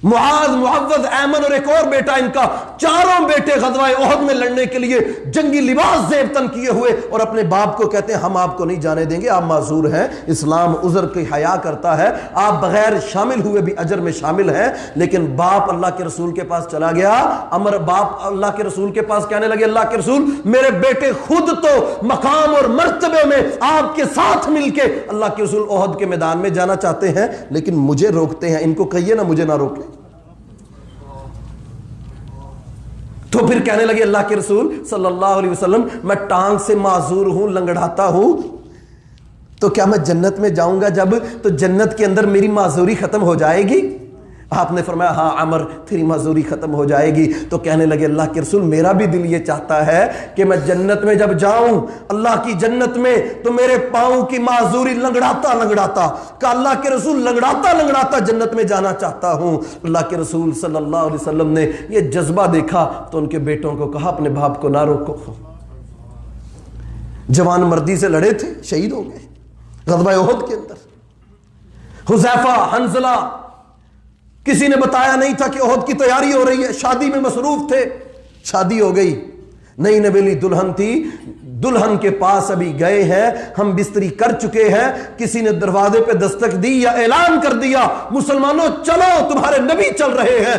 معاذ، معوذ، ایمن اور ایک اور بیٹا ان کا، چاروں بیٹے غزوہ احد میں لڑنے کے لیے جنگی لباس زیب تن کیے ہوئے، اور اپنے باپ کو کہتے ہیں ہم آپ کو نہیں جانے دیں گے، آپ معذور ہیں، اسلام عذر کی حیا کرتا ہے، آپ بغیر شامل ہوئے بھی اجر میں شامل ہیں۔ لیکن باپ اللہ کے رسول کے پاس چلا گیا، عمر باپ اللہ کے رسول کے پاس کہنے لگے اللہ کے رسول میرے بیٹے خود تو مقام اور مرتبے میں آپ کے ساتھ مل کے اللہ کے رسول احد کے میدان میں جانا چاہتے ہیں، لیکن مجھے روکتے ہیں، ان کو کہیے نا مجھے نہ روکیں۔ تو پھر کہنے لگے اللہ کے رسول صلی اللہ علیہ وسلم میں ٹانگ سے معذور ہوں، لنگڑاتا ہوں، تو کیا میں جنت میں جاؤں گا جب تو جنت کے اندر میری معذوری ختم ہو جائے گی؟ آپ نے فرمایا ہاں عمر تیری معذوری ختم ہو جائے گی۔ تو کہنے لگے اللہ کے رسول میرا بھی دل یہ چاہتا ہے کہ میں جنت میں جب جاؤں، اللہ کی جنت میں، تو میرے پاؤں کی معذوری لنگڑاتا لنگڑاتا، کہ اللہ کے رسول لنگڑاتا لنگڑاتا جنت میں جانا چاہتا ہوں۔ اللہ کے رسول صلی اللہ علیہ وسلم نے یہ جذبہ دیکھا تو ان کے بیٹوں کو کہا اپنے باپ کو نہ روکو۔ جوان مردی سے لڑے تھے، شہید ہو گئے غزوہ احد کے اندر۔ حذیفہ، حنظلہ، کسی نے بتایا نہیں تھا کہ احد کی تیاری ہو رہی ہے، شادی میں مصروف تھے، شادی ہو گئی، نئی نویلی دلہن تھی، دلہن کے پاس ابھی گئے ہیں، ہم بستری کر چکے ہیں، کسی نے دروازے پہ دستک دی یا اعلان کر دیا مسلمانوں چلو تمہارے نبی چل رہے ہیں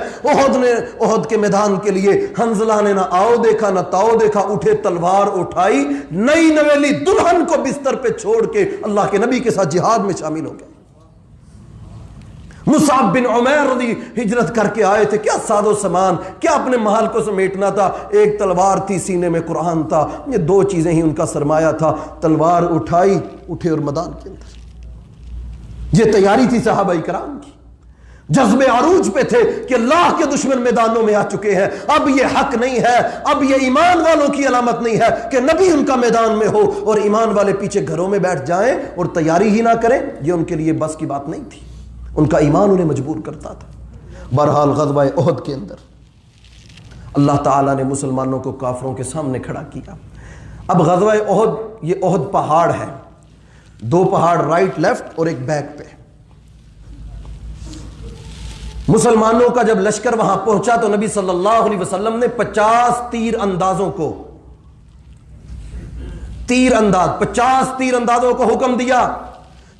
احد کے میدان کے لیے۔ حنظلہ نے نہ آؤ دیکھا نہ تاؤ دیکھا، اٹھے تلوار اٹھائی، نئی نویلی دلہن کو بستر پہ چھوڑ کے اللہ کے نبی کے ساتھ جہاد میں شامل ہو گئے۔ مصعب بن عمیر رضی ہجرت کر کے آئے تھے، کیا ساد و سامان، کیا اپنے محل کو سمیٹنا تھا، ایک تلوار تھی، سینے میں قرآن تھا، یہ 2 چیزیں ہی ان کا سرمایہ تھا، تلوار اٹھائی، اٹھے اور میدان کے اندر۔ یہ تیاری تھی صحابہ کرام کی، جذب عروج پہ تھے کہ اللہ کے دشمن میدانوں میں آ چکے ہیں، اب یہ حق نہیں ہے، اب یہ ایمان والوں کی علامت نہیں ہے کہ نبی ان کا میدان میں ہو اور ایمان والے پیچھے گھروں میں بیٹھ جائیں اور تیاری ہی نہ کریں، یہ ان کے لیے بس کی بات نہیں تھی، ان کا ایمان انہیں مجبور کرتا تھا۔ بہرحال غزوہ احد کے اندر اللہ تعالیٰ نے مسلمانوں کو کافروں کے سامنے کھڑا کیا۔ اب غزوہ احد، یہ احد پہاڑ ہے، 2 پہاڑ رائٹ لیفٹ اور ایک بیک پہ۔ مسلمانوں کا جب لشکر وہاں پہنچا تو نبی صلی اللہ علیہ وسلم نے 50 تیر اندازوں کو، 50 تیر اندازوں کو حکم دیا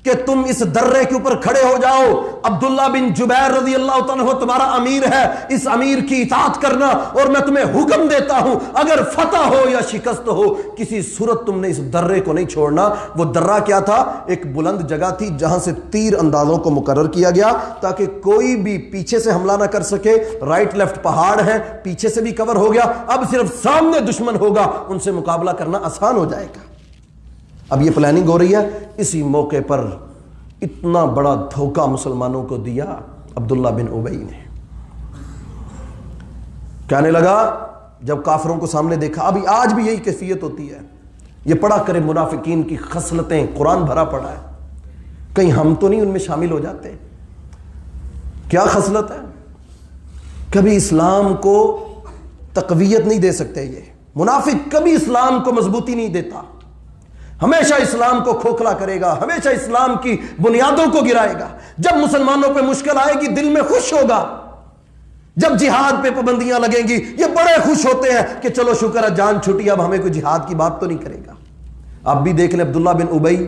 کہ تم اس درے کے اوپر کھڑے ہو جاؤ، عبداللہ بن جبیر رضی اللہ تعالیٰ تمہارا امیر ہے، اس امیر کی اطاعت کرنا، اور میں تمہیں حکم دیتا ہوں اگر فتح ہو یا شکست ہو کسی صورت تم نے اس درے کو نہیں چھوڑنا۔ وہ درہ کیا تھا؟ ایک بلند جگہ تھی جہاں سے تیر اندازوں کو مقرر کیا گیا تاکہ کوئی بھی پیچھے سے حملہ نہ کر سکے۔ رائٹ لیفٹ پہاڑ ہیں، پیچھے سے بھی کور ہو گیا، اب صرف سامنے دشمن ہوگا، ان سے مقابلہ کرنا آسان ہو جائے گا۔ اب یہ پلاننگ ہو رہی ہے، اسی موقع پر اتنا بڑا دھوکہ مسلمانوں کو دیا عبداللہ بن ابی نے۔ کہنے لگا جب کافروں کو سامنے دیکھا، ابھی آج بھی یہی کیفیت ہوتی ہے، یہ پڑھا کرے منافقین کی خصلتیں، قرآن بھرا پڑا ہے، کہیں ہم تو نہیں ان میں شامل ہو جاتے؟ کیا خصلت ہے؟ کبھی اسلام کو تقویت نہیں دے سکتے یہ منافق کبھی اسلام کو مضبوطی نہیں دیتا، ہمیشہ اسلام کو کھوکھلا کرے گا، ہمیشہ اسلام کی بنیادوں کو گرائے گا۔ جب مسلمانوں پہ مشکل آئے گی دل میں خوش ہوگا، جب جہاد پہ پابندیاں لگیں گی یہ بڑے خوش ہوتے ہیں کہ چلو شکر ہے جان چھٹی، اب ہمیں کوئی جہاد کی بات تو نہیں کرے گا۔ آپ بھی دیکھ لیں عبداللہ بن ابی،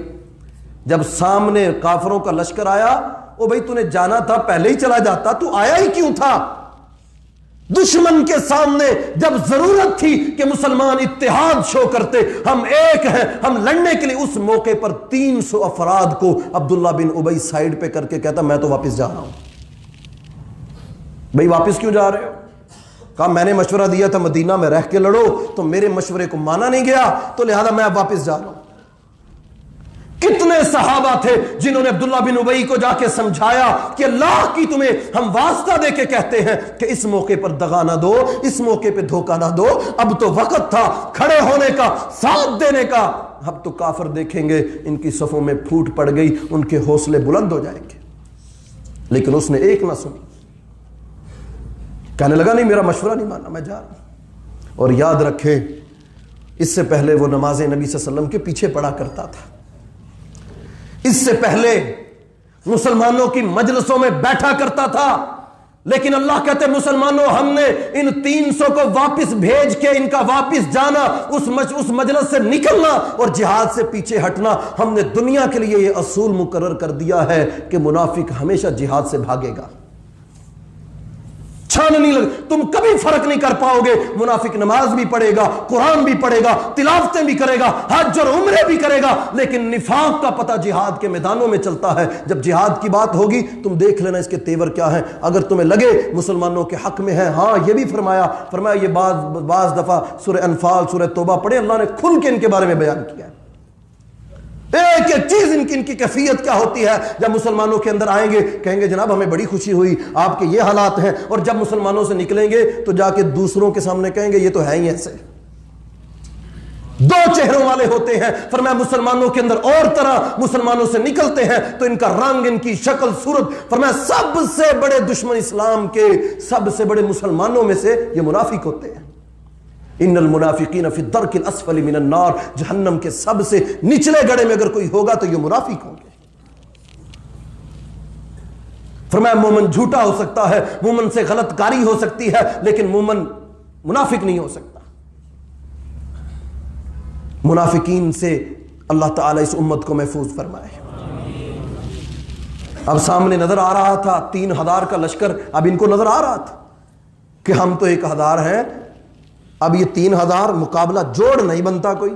جب سامنے کافروں کا لشکر آیا، او بھائی تو نے جانا تھا پہلے ہی چلا جاتا، تو آیا ہی کیوں تھا؟ دشمن کے سامنے جب ضرورت تھی کہ مسلمان اتحاد شو کرتے، ہم ایک ہیں، ہم لڑنے کے لیے، اس موقع پر 300 افراد کو عبداللہ بن ابی سائیڈ پہ کر کے کہتا میں تو واپس جا رہا ہوں۔ بھئی واپس کیوں جا رہے ہو؟ کہا میں نے مشورہ دیا تھا مدینہ میں رہ کے لڑو، تو میرے مشورے کو مانا نہیں گیا، تو لہذا میں اب واپس جا رہا ہوں۔ کتنے صحابہ تھے جنہوں نے عبداللہ بن ابی کو جا کے سمجھایا کہ اللہ کی تمہیں ہم واسطہ دے کے کہتے ہیں کہ اس موقع پر دغا نہ دو، اس موقع پہ دھوکہ نہ دو، اب تو وقت تھا کھڑے ہونے کا، ساتھ دینے کا۔ اب تو کافر دیکھیں گے ان کی صفوں میں پھوٹ پڑ گئی، ان کے حوصلے بلند ہو جائیں گے۔ لیکن اس نے ایک نہ سنی، کہنے لگا نہیں میرا مشورہ نہیں ماننا، میں جا رہا ہوں۔ اور یاد رکھیں اس سے پہلے وہ نماز نبی صلی اللہ علیہ وسلم کے پیچھے پڑھا کرتا تھا، اس سے پہلے مسلمانوں کی مجلسوں میں بیٹھا کرتا تھا، لیکن اللہ کہتے مسلمانوں ہم نے ان 300 کو واپس بھیج کے ان کا واپس جانا، اس مجلس سے نکلنا اور جہاد سے پیچھے ہٹنا، ہم نے دنیا کے لیے یہ اصول مقرر کر دیا ہے کہ منافق ہمیشہ جہاد سے بھاگے گا، چھاننی لگ، تم کبھی فرق نہیں کر پاؤ گے۔ منافق نماز بھی پڑھے گا، قرآن بھی پڑھے گا، تلاوتیں بھی کرے گا، حج اور عمرے بھی کرے گا، لیکن نفاق کا پتہ جہاد کے میدانوں میں چلتا ہے۔ جب جہاد کی بات ہوگی تم دیکھ لینا اس کے تیور کیا ہیں، اگر تمہیں لگے مسلمانوں کے حق میں ہے، ہاں یہ بھی فرمایا یہ بعض دفعہ سورہ انفال سورہ توبہ پڑھے، اللہ نے کھل کے ان کے بارے میں بیان کیا ہے، ایک ایک چیز ان کی کیفیت کیا ہوتی ہے۔ جب مسلمانوں کے اندر آئیں گے کہیں گے جناب ہمیں بڑی خوشی ہوئی، آپ کے یہ حالات ہیں، اور جب مسلمانوں سے نکلیں گے تو جا کے دوسروں کے سامنے کہیں گے یہ تو ہے ہی ایسے، دو چہروں والے ہوتے ہیں۔ فرمایا مسلمانوں کے اندر اور طرح مسلمانوں سے نکلتے ہیں تو ان کا رنگ، ان کی شکل صورت، فرمایا سب سے بڑے دشمن اسلام کے، سب سے بڑے مسلمانوں میں سے یہ منافق ہوتے ہیں۔ ان المنافقین فی الدرک الاسفل من النار، جہنم کے سب سے نچلے گڑھے میں اگر کوئی ہوگا تو یہ منافق ہوں گے۔ فرمایا مومن جھوٹا ہو سکتا ہے، مومن سے غلط کاری ہو سکتی ہے، لیکن مومن منافق نہیں ہو سکتا۔ منافقین سے اللہ تعالیٰ اس امت کو محفوظ فرمائے۔ اب سامنے نظر آ رہا تھا 3000 کا لشکر، اب ان کو نظر آ رہا تھا کہ ہم تو 1000 ہیں، اب یہ 3000 مقابلہ جوڑ نہیں بنتا کوئی۔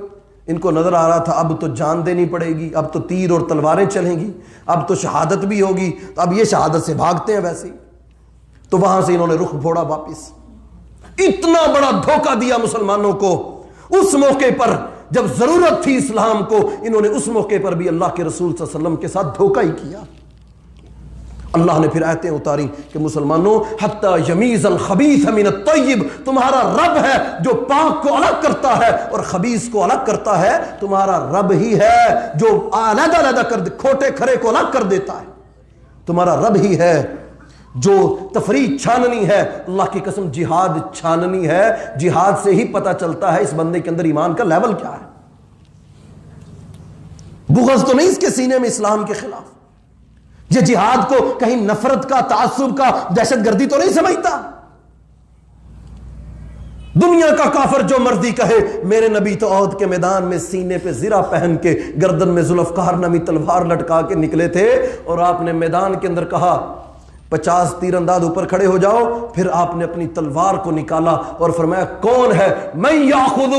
ان کو نظر آ رہا تھا اب تو جان دینی پڑے گی، اب تو تیر اور تلواریں چلیں گی، اب تو شہادت بھی ہوگی، تو اب یہ شہادت سے بھاگتے ہیں ویسے ہی، تو وہاں سے انہوں نے رخ پھوڑا واپس۔ اتنا بڑا دھوکہ دیا مسلمانوں کو اس موقع پر جب ضرورت تھی اسلام کو، انہوں نے اس موقع پر بھی اللہ کے رسول صلی اللہ علیہ وسلم کے ساتھ دھوکہ ہی کیا۔ اللہ نے پھر آیتیں اتاری کہ مسلمانوں حتی یمیز الخبیث من الطیب، تمہارا رب ہے جو پاک کو الگ کرتا ہے اور خبیث کو الگ کرتا ہے، تمہارا رب ہی ہے جو علیحدہ کر کھوٹے کھرے کو الگ کر دیتا ہے، تمہارا رب ہی ہے جو تفریق چھاننی ہے۔ اللہ کی قسم جہاد چھاننی ہے، جہاد سے ہی پتہ چلتا ہے اس بندے کے اندر ایمان کا لیول کیا ہے۔ بغض تو نہیں اس کے سینے میں اسلام کے خلاف، یہ جہاد کو کہیں نفرت کا، تعصب کا، دہشت گردی تو نہیں سمجھتا۔ دنیا کا کافر جو مرضی کہے، میرے نبی تو عہد کے میدان میں سینے پہ زرہ پہن کے، گردن میں ذوالفقار نامی تلوار لٹکا کے نکلے تھے، اور آپ نے میدان کے اندر کہا 50 تیر انداز اوپر کھڑے ہو جاؤ، پھر آپ نے اپنی تلوار کو نکالا اور فرمایا کون ہے من یاخذ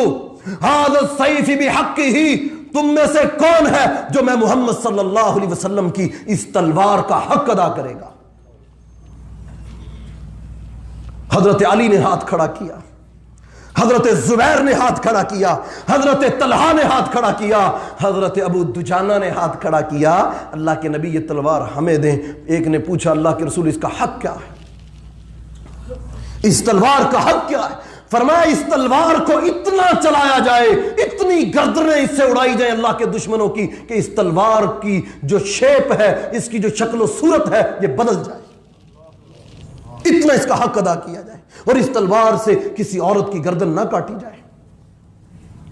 ھذا السیف بحقہ، تم میں سے کون ہے جو میں محمد صلی اللہ علیہ وسلم کی اس تلوار کا حق ادا کرے گا۔ حضرت علی نے ہاتھ کھڑا کیا، حضرت زبیر نے ہاتھ کھڑا کیا، حضرت طلحہ نے ہاتھ کھڑا کیا، حضرت ابو دجانہ نے ہاتھ کھڑا کیا، اللہ کے نبی یہ تلوار ہمیں دیں۔ ایک نے پوچھا اللہ کے رسول اس کا حق کیا ہے، اس تلوار کا حق کیا ہے؟ فرمایا اس تلوار کو اتنا چلایا جائے، اتنی گردنیں اس سے اڑائی جائیں اللہ کے دشمنوں کی، کہ اس تلوار کی جو شیپ ہے، اس کی جو شکل و صورت ہے، یہ بدل جائے، اتنا اس کا حق ادا کیا جائے، اور اس تلوار سے کسی عورت کی گردن نہ کاٹی جائے۔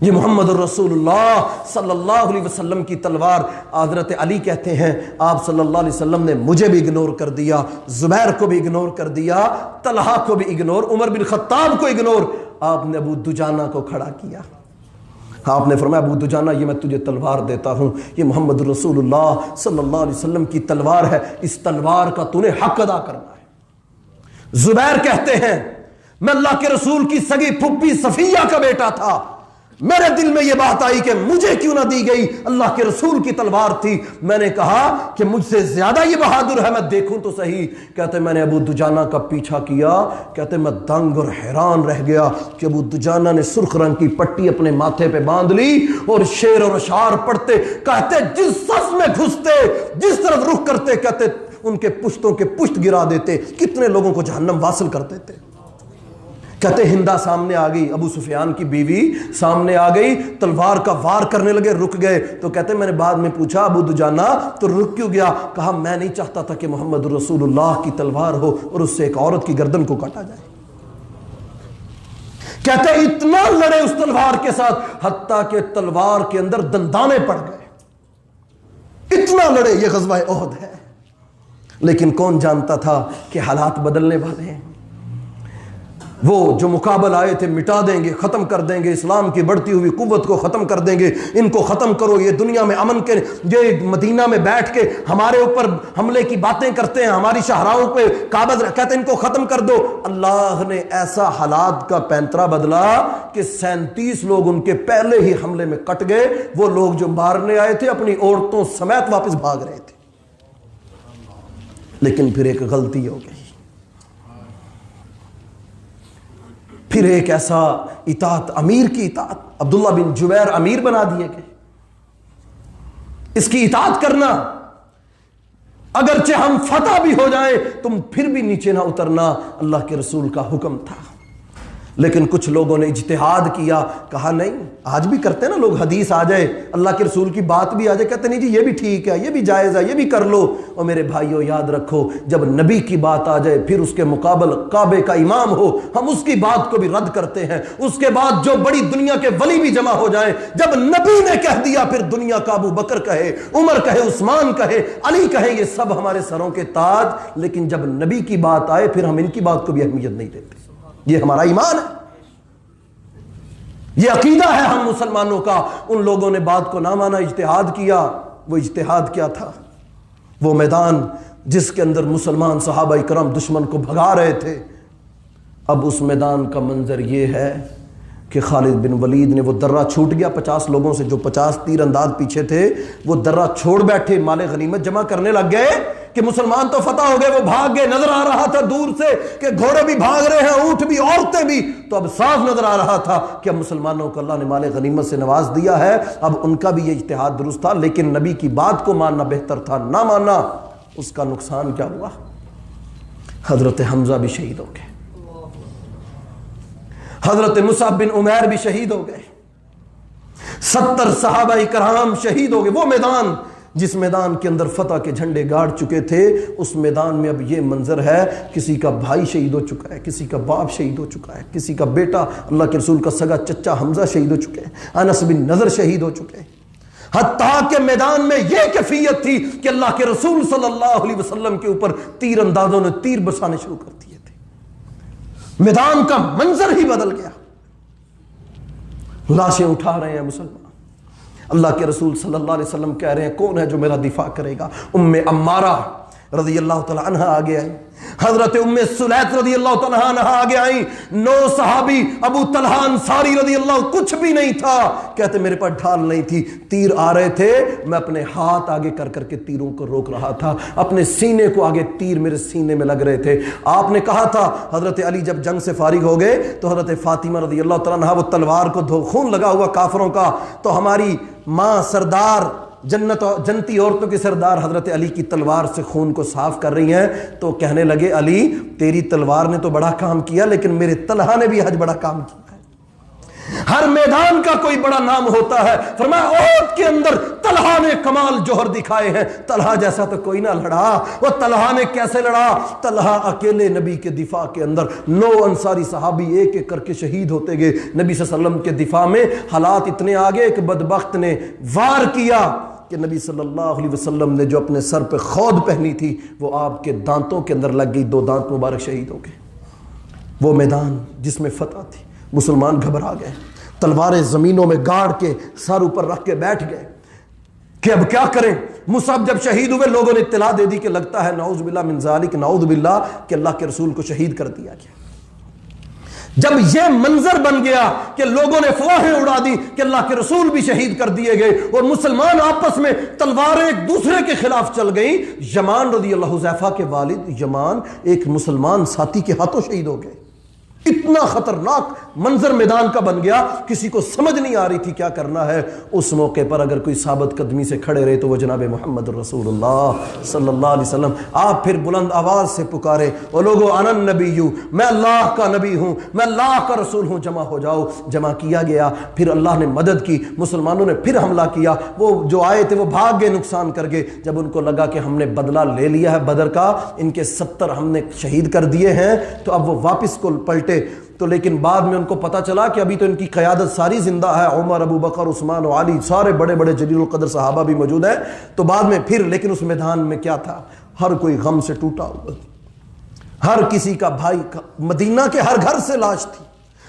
یہ محمد الرسول اللہ صلی اللہ علیہ وسلم کی تلوار۔ حضرت علی کہتے ہیں آپ صلی اللہ علیہ وسلم نے مجھے بھی اگنور کر دیا، زبیر کو بھی اگنور کر دیا، طلحہ کو بھی اگنور، عمر بن خطاب کو اگنور، آپ نے ابو دجانہ کو کھڑا کیا۔ آپ نے فرمایا ابو دجانہ یہ میں تجھے تلوار دیتا ہوں، یہ محمد رسول اللہ صلی اللہ علیہ وسلم کی تلوار ہے، اس تلوار کا تو نے حق ادا کرنا ہے۔ زبیر کہتے ہیں میں اللہ کے رسول کی سگی پھپھی صفیہ کا بیٹا تھا، میرے دل میں یہ بات آئی کہ مجھے کیوں نہ دی گئی، اللہ کے رسول کی تلوار تھی، میں نے کہا کہ مجھ سے زیادہ یہ بہادر ہے، میں دیکھوں تو صحیح۔ کہتے میں نے ابو دجانہ کا پیچھا کیا، کہتے میں دنگ اور حیران رہ گیا کہ ابو دجانہ نے سرخ رنگ کی پٹی اپنے ماتھے پہ باندھ لی اور شعر اور اشعار پڑھتے، کہتے جس صف میں گھستے، جس طرف رخ کرتے، کہتے ان کے پشتوں کے پشت گرا دیتے، کتنے لوگوں کو جہنم واصل کر دیتے۔ کہتے ہندا سامنے آ گئی، ابو سفیان کی بیوی سامنے آ گئی، تلوار کا وار کرنے لگے، رک گئے۔ تو کہتے میں نے بعد میں پوچھا ابو دجانہ تو رک کیوں گیا؟ کہا میں نہیں چاہتا تھا کہ محمد رسول اللہ کی تلوار ہو اور اس سے ایک عورت کی گردن کو کاٹا جائے۔ کہتے اتنا لڑے اس تلوار کے ساتھ حتیٰ کہ تلوار کے اندر دندانے پڑ گئے، اتنا لڑے۔ یہ غزوہ احد ہے، لیکن کون جانتا تھا کہ حالات بدلنے والے ہیں۔ وہ جو مقابل آئے تھے مٹا دیں گے، ختم کر دیں گے، اسلام کی بڑھتی ہوئی قوت کو ختم کر دیں گے، ان کو ختم کرو، یہ دنیا میں امن کے، یہ مدینہ میں بیٹھ کے ہمارے اوپر حملے کی باتیں کرتے ہیں، ہماری شاہراہوں پہ قابض، کہتے ہیں ان کو ختم کر دو۔ اللہ نے ایسا حالات کا پینترا بدلا کہ 37 لوگ ان کے پہلے ہی حملے میں کٹ گئے۔ وہ لوگ جو مارنے آئے تھے اپنی عورتوں سمیت واپس بھاگ رہے تھے۔ لیکن پھر ایک غلطی ہو گئی، پھر ایک ایسا اطاعت، امیر کی اطاعت، عبداللہ بن جبیر امیر بنا دیے گئے، اس کی اطاعت کرنا، اگرچہ ہم فتح بھی ہو جائیں تم پھر بھی نیچے نہ اترنا، اللہ کے رسول کا حکم تھا۔ لیکن کچھ لوگوں نے اجتہاد کیا، کہا نہیں، آج بھی کرتے نا لوگ، حدیث آ جائے، اللہ کے رسول کی بات بھی آ جائے، کہتے نہیں جی یہ بھی ٹھیک ہے، یہ بھی جائز ہے، یہ بھی کر لو۔ اور میرے بھائیو یاد رکھو، جب نبی کی بات آ جائے پھر اس کے مقابل کعبے کا امام ہو، ہم اس کی بات کو بھی رد کرتے ہیں۔ اس کے بعد جو بڑی دنیا کے ولی بھی جمع ہو جائیں، جب نبی نے کہہ دیا پھر دنیا کا ابو بکر کہے، عمر کہے، عثمان کہے، علی کہے، یہ سب ہمارے سروں کے تاج، لیکن جب نبی کی بات آئے پھر ہم ان کی بات کو بھی اہمیت نہیں دیتے۔ یہ ہمارا ایمان ہے، یہ عقیدہ ہے ہم مسلمانوں کا۔ ان لوگوں نے بات کو نہ مانا، اجتہاد کیا۔ وہ اجتہاد کیا تھا؟ وہ میدان جس کے اندر مسلمان صحابہ کرام دشمن کو بھگا رہے تھے، اب اس میدان کا منظر یہ ہے کہ خالد بن ولید نے وہ درہ چھوٹ گیا 50 لوگوں سے، جو 50 تیر انداز پیچھے تھے، وہ درہ چھوڑ بیٹھے، مال غنیمت جمع کرنے لگ گئے کہ مسلمان تو فتح ہو گئے، وہ بھاگ گئے۔ نظر آ رہا تھا دور سے کہ گھوڑے بھی بھاگ رہے ہیں، اونٹ بھی، عورتیں بھی، تو اب صاف نظر آ رہا تھا کہ اب مسلمانوں کو اللہ نے مال غنیمت سے نواز دیا ہے، اب ان کا بھی یہ اجتہاد درست تھا، لیکن نبی کی بات کو ماننا بہتر تھا، نہ ماننا۔ اس کا نقصان کیا ہوا؟ حضرت حمزہ بھی شہید ہو گئے، حضرت مصعب بن عمیر بھی شہید ہو گئے، 70 صحابہ کرام شہید ہو گئے۔ وہ میدان جس میدان کے اندر فتح کے جھنڈے گاڑ چکے تھے، اس میدان میں اب یہ منظر ہے، کسی کا بھائی شہید ہو چکا ہے، کسی کا باپ شہید ہو چکا ہے، کسی کا بیٹا، اللہ کے رسول کا سگا چچا حمزہ شہید ہو چکے ہیں، انس بن نضر شہید ہو چکے ہیں۔ حتیٰ کہ میدان میں یہ کیفیت تھی کہ اللہ کے رسول صلی اللہ علیہ وسلم کے اوپر تیر اندازوں نے تیر برسانے شروع کر دیے تھے، میدان کا منظر ہی بدل گیا، لاشیں اٹھا رہے ہیں مسلمان۔ اللہ کے رسول صلی اللہ علیہ وسلم کہہ رہے ہیں کون ہے جو میرا دفاع کرے گا؟ ام عمارہ رضی اللہ تعالیٰ عنہ آگے آئی، حضرت ام سلیت رضی اللہ تعالیٰ عنہ آگے آئیں، 9 صحابی، ابو طلحہ انصاری رضی اللہ، کچھ بھی نہیں تھا، کہتے میرے پاس ڈھال نہیں تھی، تیر آ رہے تھے، میں اپنے ہاتھ آگے کر کر کے تیروں کو روک رہا تھا، اپنے سینے کو آگے، تیر میرے سینے میں لگ رہے تھے۔ آپ نے کہا تھا، حضرت علی جب جنگ سے فارغ ہو گئے تو حضرت فاطمہ رضی اللہ تعالیٰ عنہ وہ تلوار کو دھو، خون لگا ہوا کافروں کا، تو ہماری ماں سردار جنتی عورتوں کی سردار حضرت علی کی تلوار سے خون کو صاف کر رہی ہیں، تو کہنے لگے علی تیری تلوار نے تو بڑا کام کیا، لیکن میرے طلحہ نے بھی آج بڑا کام کیا ہے۔ ہر میدان کا کوئی بڑا نام ہوتا ہے. فرمایا احد کے اندر طلحہ نے کمال جوہر دکھائے ہیں. طلحہ جیسا تو کوئی نہ لڑا. وہ طلحہ نے کیسے لڑا؟ طلحہ اکیلے نبی کے دفاع کے اندر 9 انصاری صحابی ایک ایک کر کے شہید ہوتے گئے. نبی صلی اللہ علیہ وسلم کے دفاع میں حالات اتنے آگے کہ بدبخت نے وار کیا کہ نبی صلی اللہ علیہ وسلم نے جو اپنے سر پہ خود پہنی تھی وہ آپ کے دانتوں کے اندر لگ گئی. 2 دانت مبارک شہید ہو گئے. وہ میدان جس میں فتح تھی، مسلمان گھبرا گئے، تلواریں زمینوں میں گاڑ کے سر اوپر رکھ کے بیٹھ گئے کہ اب کیا کریں. مصعب جب شہید ہوئے لوگوں نے اطلاع دے دی کہ لگتا ہے نعوذ باللہ من ذالک، نعوذ باللہ کہ اللہ کے رسول کو شہید کر دیا گیا. جب یہ منظر بن گیا کہ لوگوں نے افواہیں اڑا دی کہ اللہ کے رسول بھی شہید کر دیے گئے اور مسلمان آپس میں تلواریں ایک دوسرے کے خلاف چل گئیں، یمان رضی اللہ، حذیفہ کے والد یمان ایک مسلمان ساتھی کے ہاتھوں شہید ہو گئے. اتنا خطرناک منظر میدان کا بن گیا، کسی کو سمجھ نہیں آ رہی تھی کیا کرنا ہے. اس موقع پر اگر کوئی ثابت قدمی سے کھڑے رہے تو وہ جناب محمد رسول اللہ صلی اللہ علیہ وسلم. آپ پھر بلند آواز سے پکارے، او لوگو انا النبی، میں اللہ کا نبی ہوں، میں اللہ کا رسول ہوں، جمع ہو جاؤ. جمع کیا گیا. پھر اللہ نے مدد کی، مسلمانوں نے پھر حملہ کیا. وہ جو آئے تھے وہ بھاگ گئے، نقصان کر گئے. جب ان کو لگا کہ ہم نے بدلہ لے لیا ہے بدر کا، ان کے 70 ہم نے شہید کر دیے ہیں، تو اب وہ واپس کو پلٹے. تو لیکن بعد میں ان کو پتا چلا کہ ابھی تو ان کی قیادت ساری زندہ ہے، عمر، ابو بکر، عثمان و علی، سارے بڑے بڑے جلیل القدر صحابہ بھی موجود ہیں. تو بعد میں پھر لیکن اس میدان میں کیا تھا؟ ہر کوئی غم سے ٹوٹا ہوا، ہر کسی کا بھائی، مدینہ کے ہر گھر سے لاش تھی،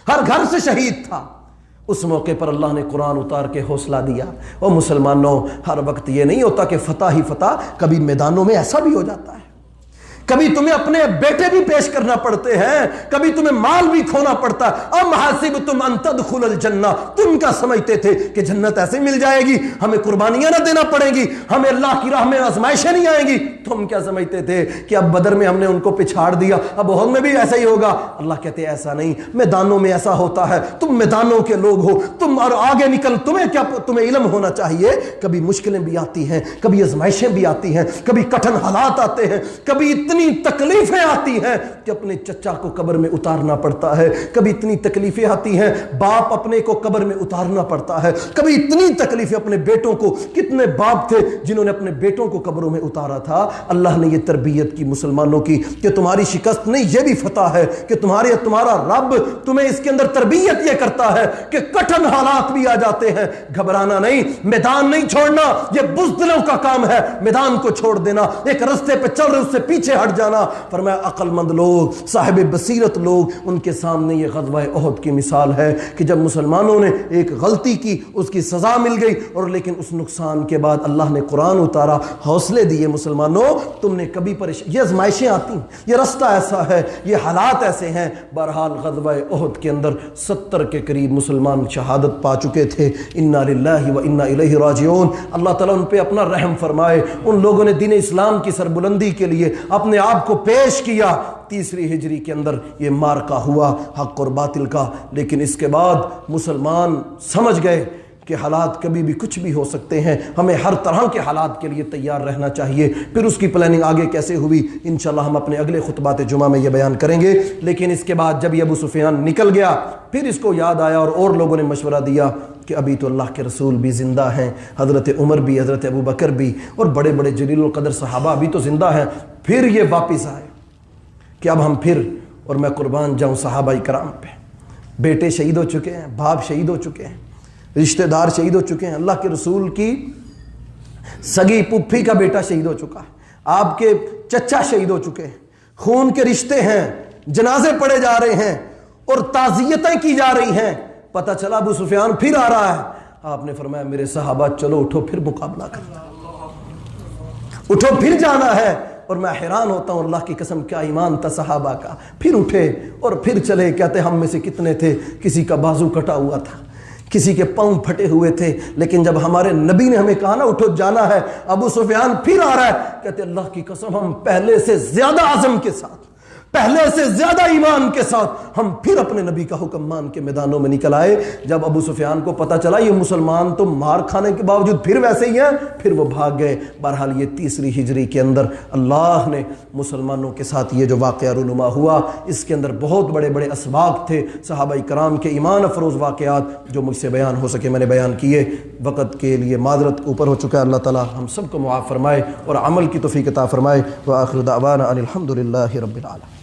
ہر گھر سے شہید تھا. اس موقع پر اللہ نے قرآن اتار کے حوصلہ دیا. اور مسلمانوں، ہر وقت یہ نہیں ہوتا کہ فتح ہی فتح، کبھی میدانوں میں ایسا بھی ہو جاتا ہے، کبھی تمہیں اپنے بیٹے بھی پیش کرنا پڑتے ہیں، کبھی تمہیں مال بھی کھونا پڑتا ہے. ام حسبتم ان تدخلوا الجنہ، تم کیا سمجھتے تھے کہ جنت ایسے مل جائے گی، ہمیں قربانیاں نہ دینا پڑیں گی، ہمیں اللہ کی راہ میں آزمائشیں نہیں آئیں گی؟ تم کیا سمجھتے تھے کہ اب بدر میں ہم نے ان کو پچھاڑ دیا، اب احد میں بھی ایسا ہی ہوگا؟ اللہ کہتے ہیں ایسا نہیں، میدانوں میں ایسا ہوتا ہے. تم میدانوں کے لوگ ہو، تم اور آگے نکل. تمہیں علم ہونا چاہیے کبھی مشکلیں بھی آتی ہیں، کبھی آزمائشیں بھی آتی ہیں، کبھی کٹھن حالات آتے ہیں، کبھی اتنی تکلیفیں آتی ہیں کہ اپنے چچا کو قبر میں اتارنا پڑتا ہے، کبھی اتنی تکلیفیں آتی ہیں باپ اپنے کو قبر میں اتارنا پڑتا ہے، کبھی اتنی تکلیفیں اپنے بیٹوں کو. کتنے باپ تھے جنہوں نے اپنے بیٹوں کو قبروں میں اتارا تھا. اللہ نے یہ تربیت کی مسلمانوں کی کہ تمہاری شکست نہیں، یہ بھی فتح ہے کہ تمہارا رب تمہیں اس کے اندر تربیت یہ کرتا ہے کہ کٹھن حالات بھی آ جاتے ہیں، گھبرانا نہیں، میدان نہیں چھوڑنا. یہ بزدلوں کا کام ہے میدان کو چھوڑ دینا، ایک رستے پہ چل رہے اس سے پیچھے ہٹ جانا. فرمایا عقل مند لوگ، صاحب بصیرت لوگ، ان کے سامنے یہ غزوہ احد کی مثال ہے کہ جب مسلمانوں نے ایک غلطی کی اس کی سزا مل گئی، اور لیکن اس نقصان کے بعد اللہ نے قرآن اتارا، حوصلے دیے. مسلمانوں، تم نے کبھی یہ آزمائشیں آتی ہیں، یہ رستہ ایسا ہے، یہ حالات ایسے ہیں. بہرحال غزوہ احد کے اندر 70 کے قریب مسلمان شہادت پا چکے تھے. انا للہ و انا الیہ راجعون. اللہ تعالیٰ ان پہ اپنا رحم فرمائے. ان لوگوں نے دین اسلام کی سربلندی کے لیے اپنے آپ کو پیش کیا. 3 ہجری کے اندر یہ مارکا ہوا حق اور باطل کا. لیکن اس کے بعد مسلمان سمجھ گئے کہ حالات کبھی بھی کچھ بھی ہو سکتے ہیں، ہمیں ہر طرح کے حالات کے لیے تیار رہنا چاہیے. پھر اس کی پلاننگ آگے کیسے ہوئی انشاءاللہ ہم اپنے اگلے خطبات جمعہ میں یہ بیان کریں گے. لیکن اس کے بعد جب یہ ابو سفیان نکل گیا، پھر اس کو یاد آیا اور لوگوں نے مشورہ دیا کہ ابھی تو اللہ کے رسول بھی زندہ ہیں، حضرت عمر بھی، حضرت ابو بکر بھی، اور بڑے بڑے جلیل القدر صحابہ ابھی تو زندہ ہیں. پھر یہ واپس آئے کہ اب ہم پھر، اور میں قربان جاؤں صحابہ کرام پہ، بیٹے شہید ہو چکے ہیں، باپ شہید ہو چکے ہیں، رشتہ دار شہید ہو چکے ہیں. اللہ کے رسول کی سگی پھپھی کا بیٹا شہید ہو چکا ہے، آپ کے چچا شہید ہو چکے ہیں، خون کے رشتے ہیں، جنازے پڑے جا رہے ہیں اور تعزیتیں کی جا رہی ہیں. پتہ چلا ابو سفیان پھر آ رہا ہے. آپ نے فرمایا میرے صحابہ چلو اٹھو، پھر مقابلہ کرنا، اٹھو پھر جانا ہے. اور میں حیران ہوتا ہوں، اللہ کی قسم کیا ایمان تھا صحابہ کا. پھر اٹھے اور پھر چلے. کہتے ہم میں سے کتنے تھے کسی کا بازو کٹا ہوا تھا، کسی کے پاؤں پھٹے ہوئے تھے، لیکن جب ہمارے نبی نے ہمیں کہا نا اٹھو جانا ہے، ابو سفیان پھر آ رہا ہے. کہتے اللہ کی قسم ہم پہلے سے زیادہ عزم کے ساتھ، پہلے سے زیادہ ایمان کے ساتھ ہم پھر اپنے نبی کا حکم مان کے میدانوں میں نکل آئے. جب ابو سفیان کو پتا چلا یہ مسلمان تو مار کھانے کے باوجود پھر ویسے ہی ہیں, پھر وہ بھاگ گئے. بہرحال یہ 3 ہجری کے اندر اللہ نے مسلمانوں کے ساتھ یہ جو واقعہ رونما ہوا, اس کے اندر بہت بڑے بڑے اسباق تھے, صحابہ کرام کے ایمان افروز واقعات جو مجھ سے بیان ہو سکے میں نے بیان کیے. وقت کے لیے معذرت اوپر ہو چکا ہے. اللہ تعالی ہم سب کو معاف فرمائے اور عمل کی توفیق عطا فرمائے. وآخر دعوانا ان الحمد للہ رب العالمین.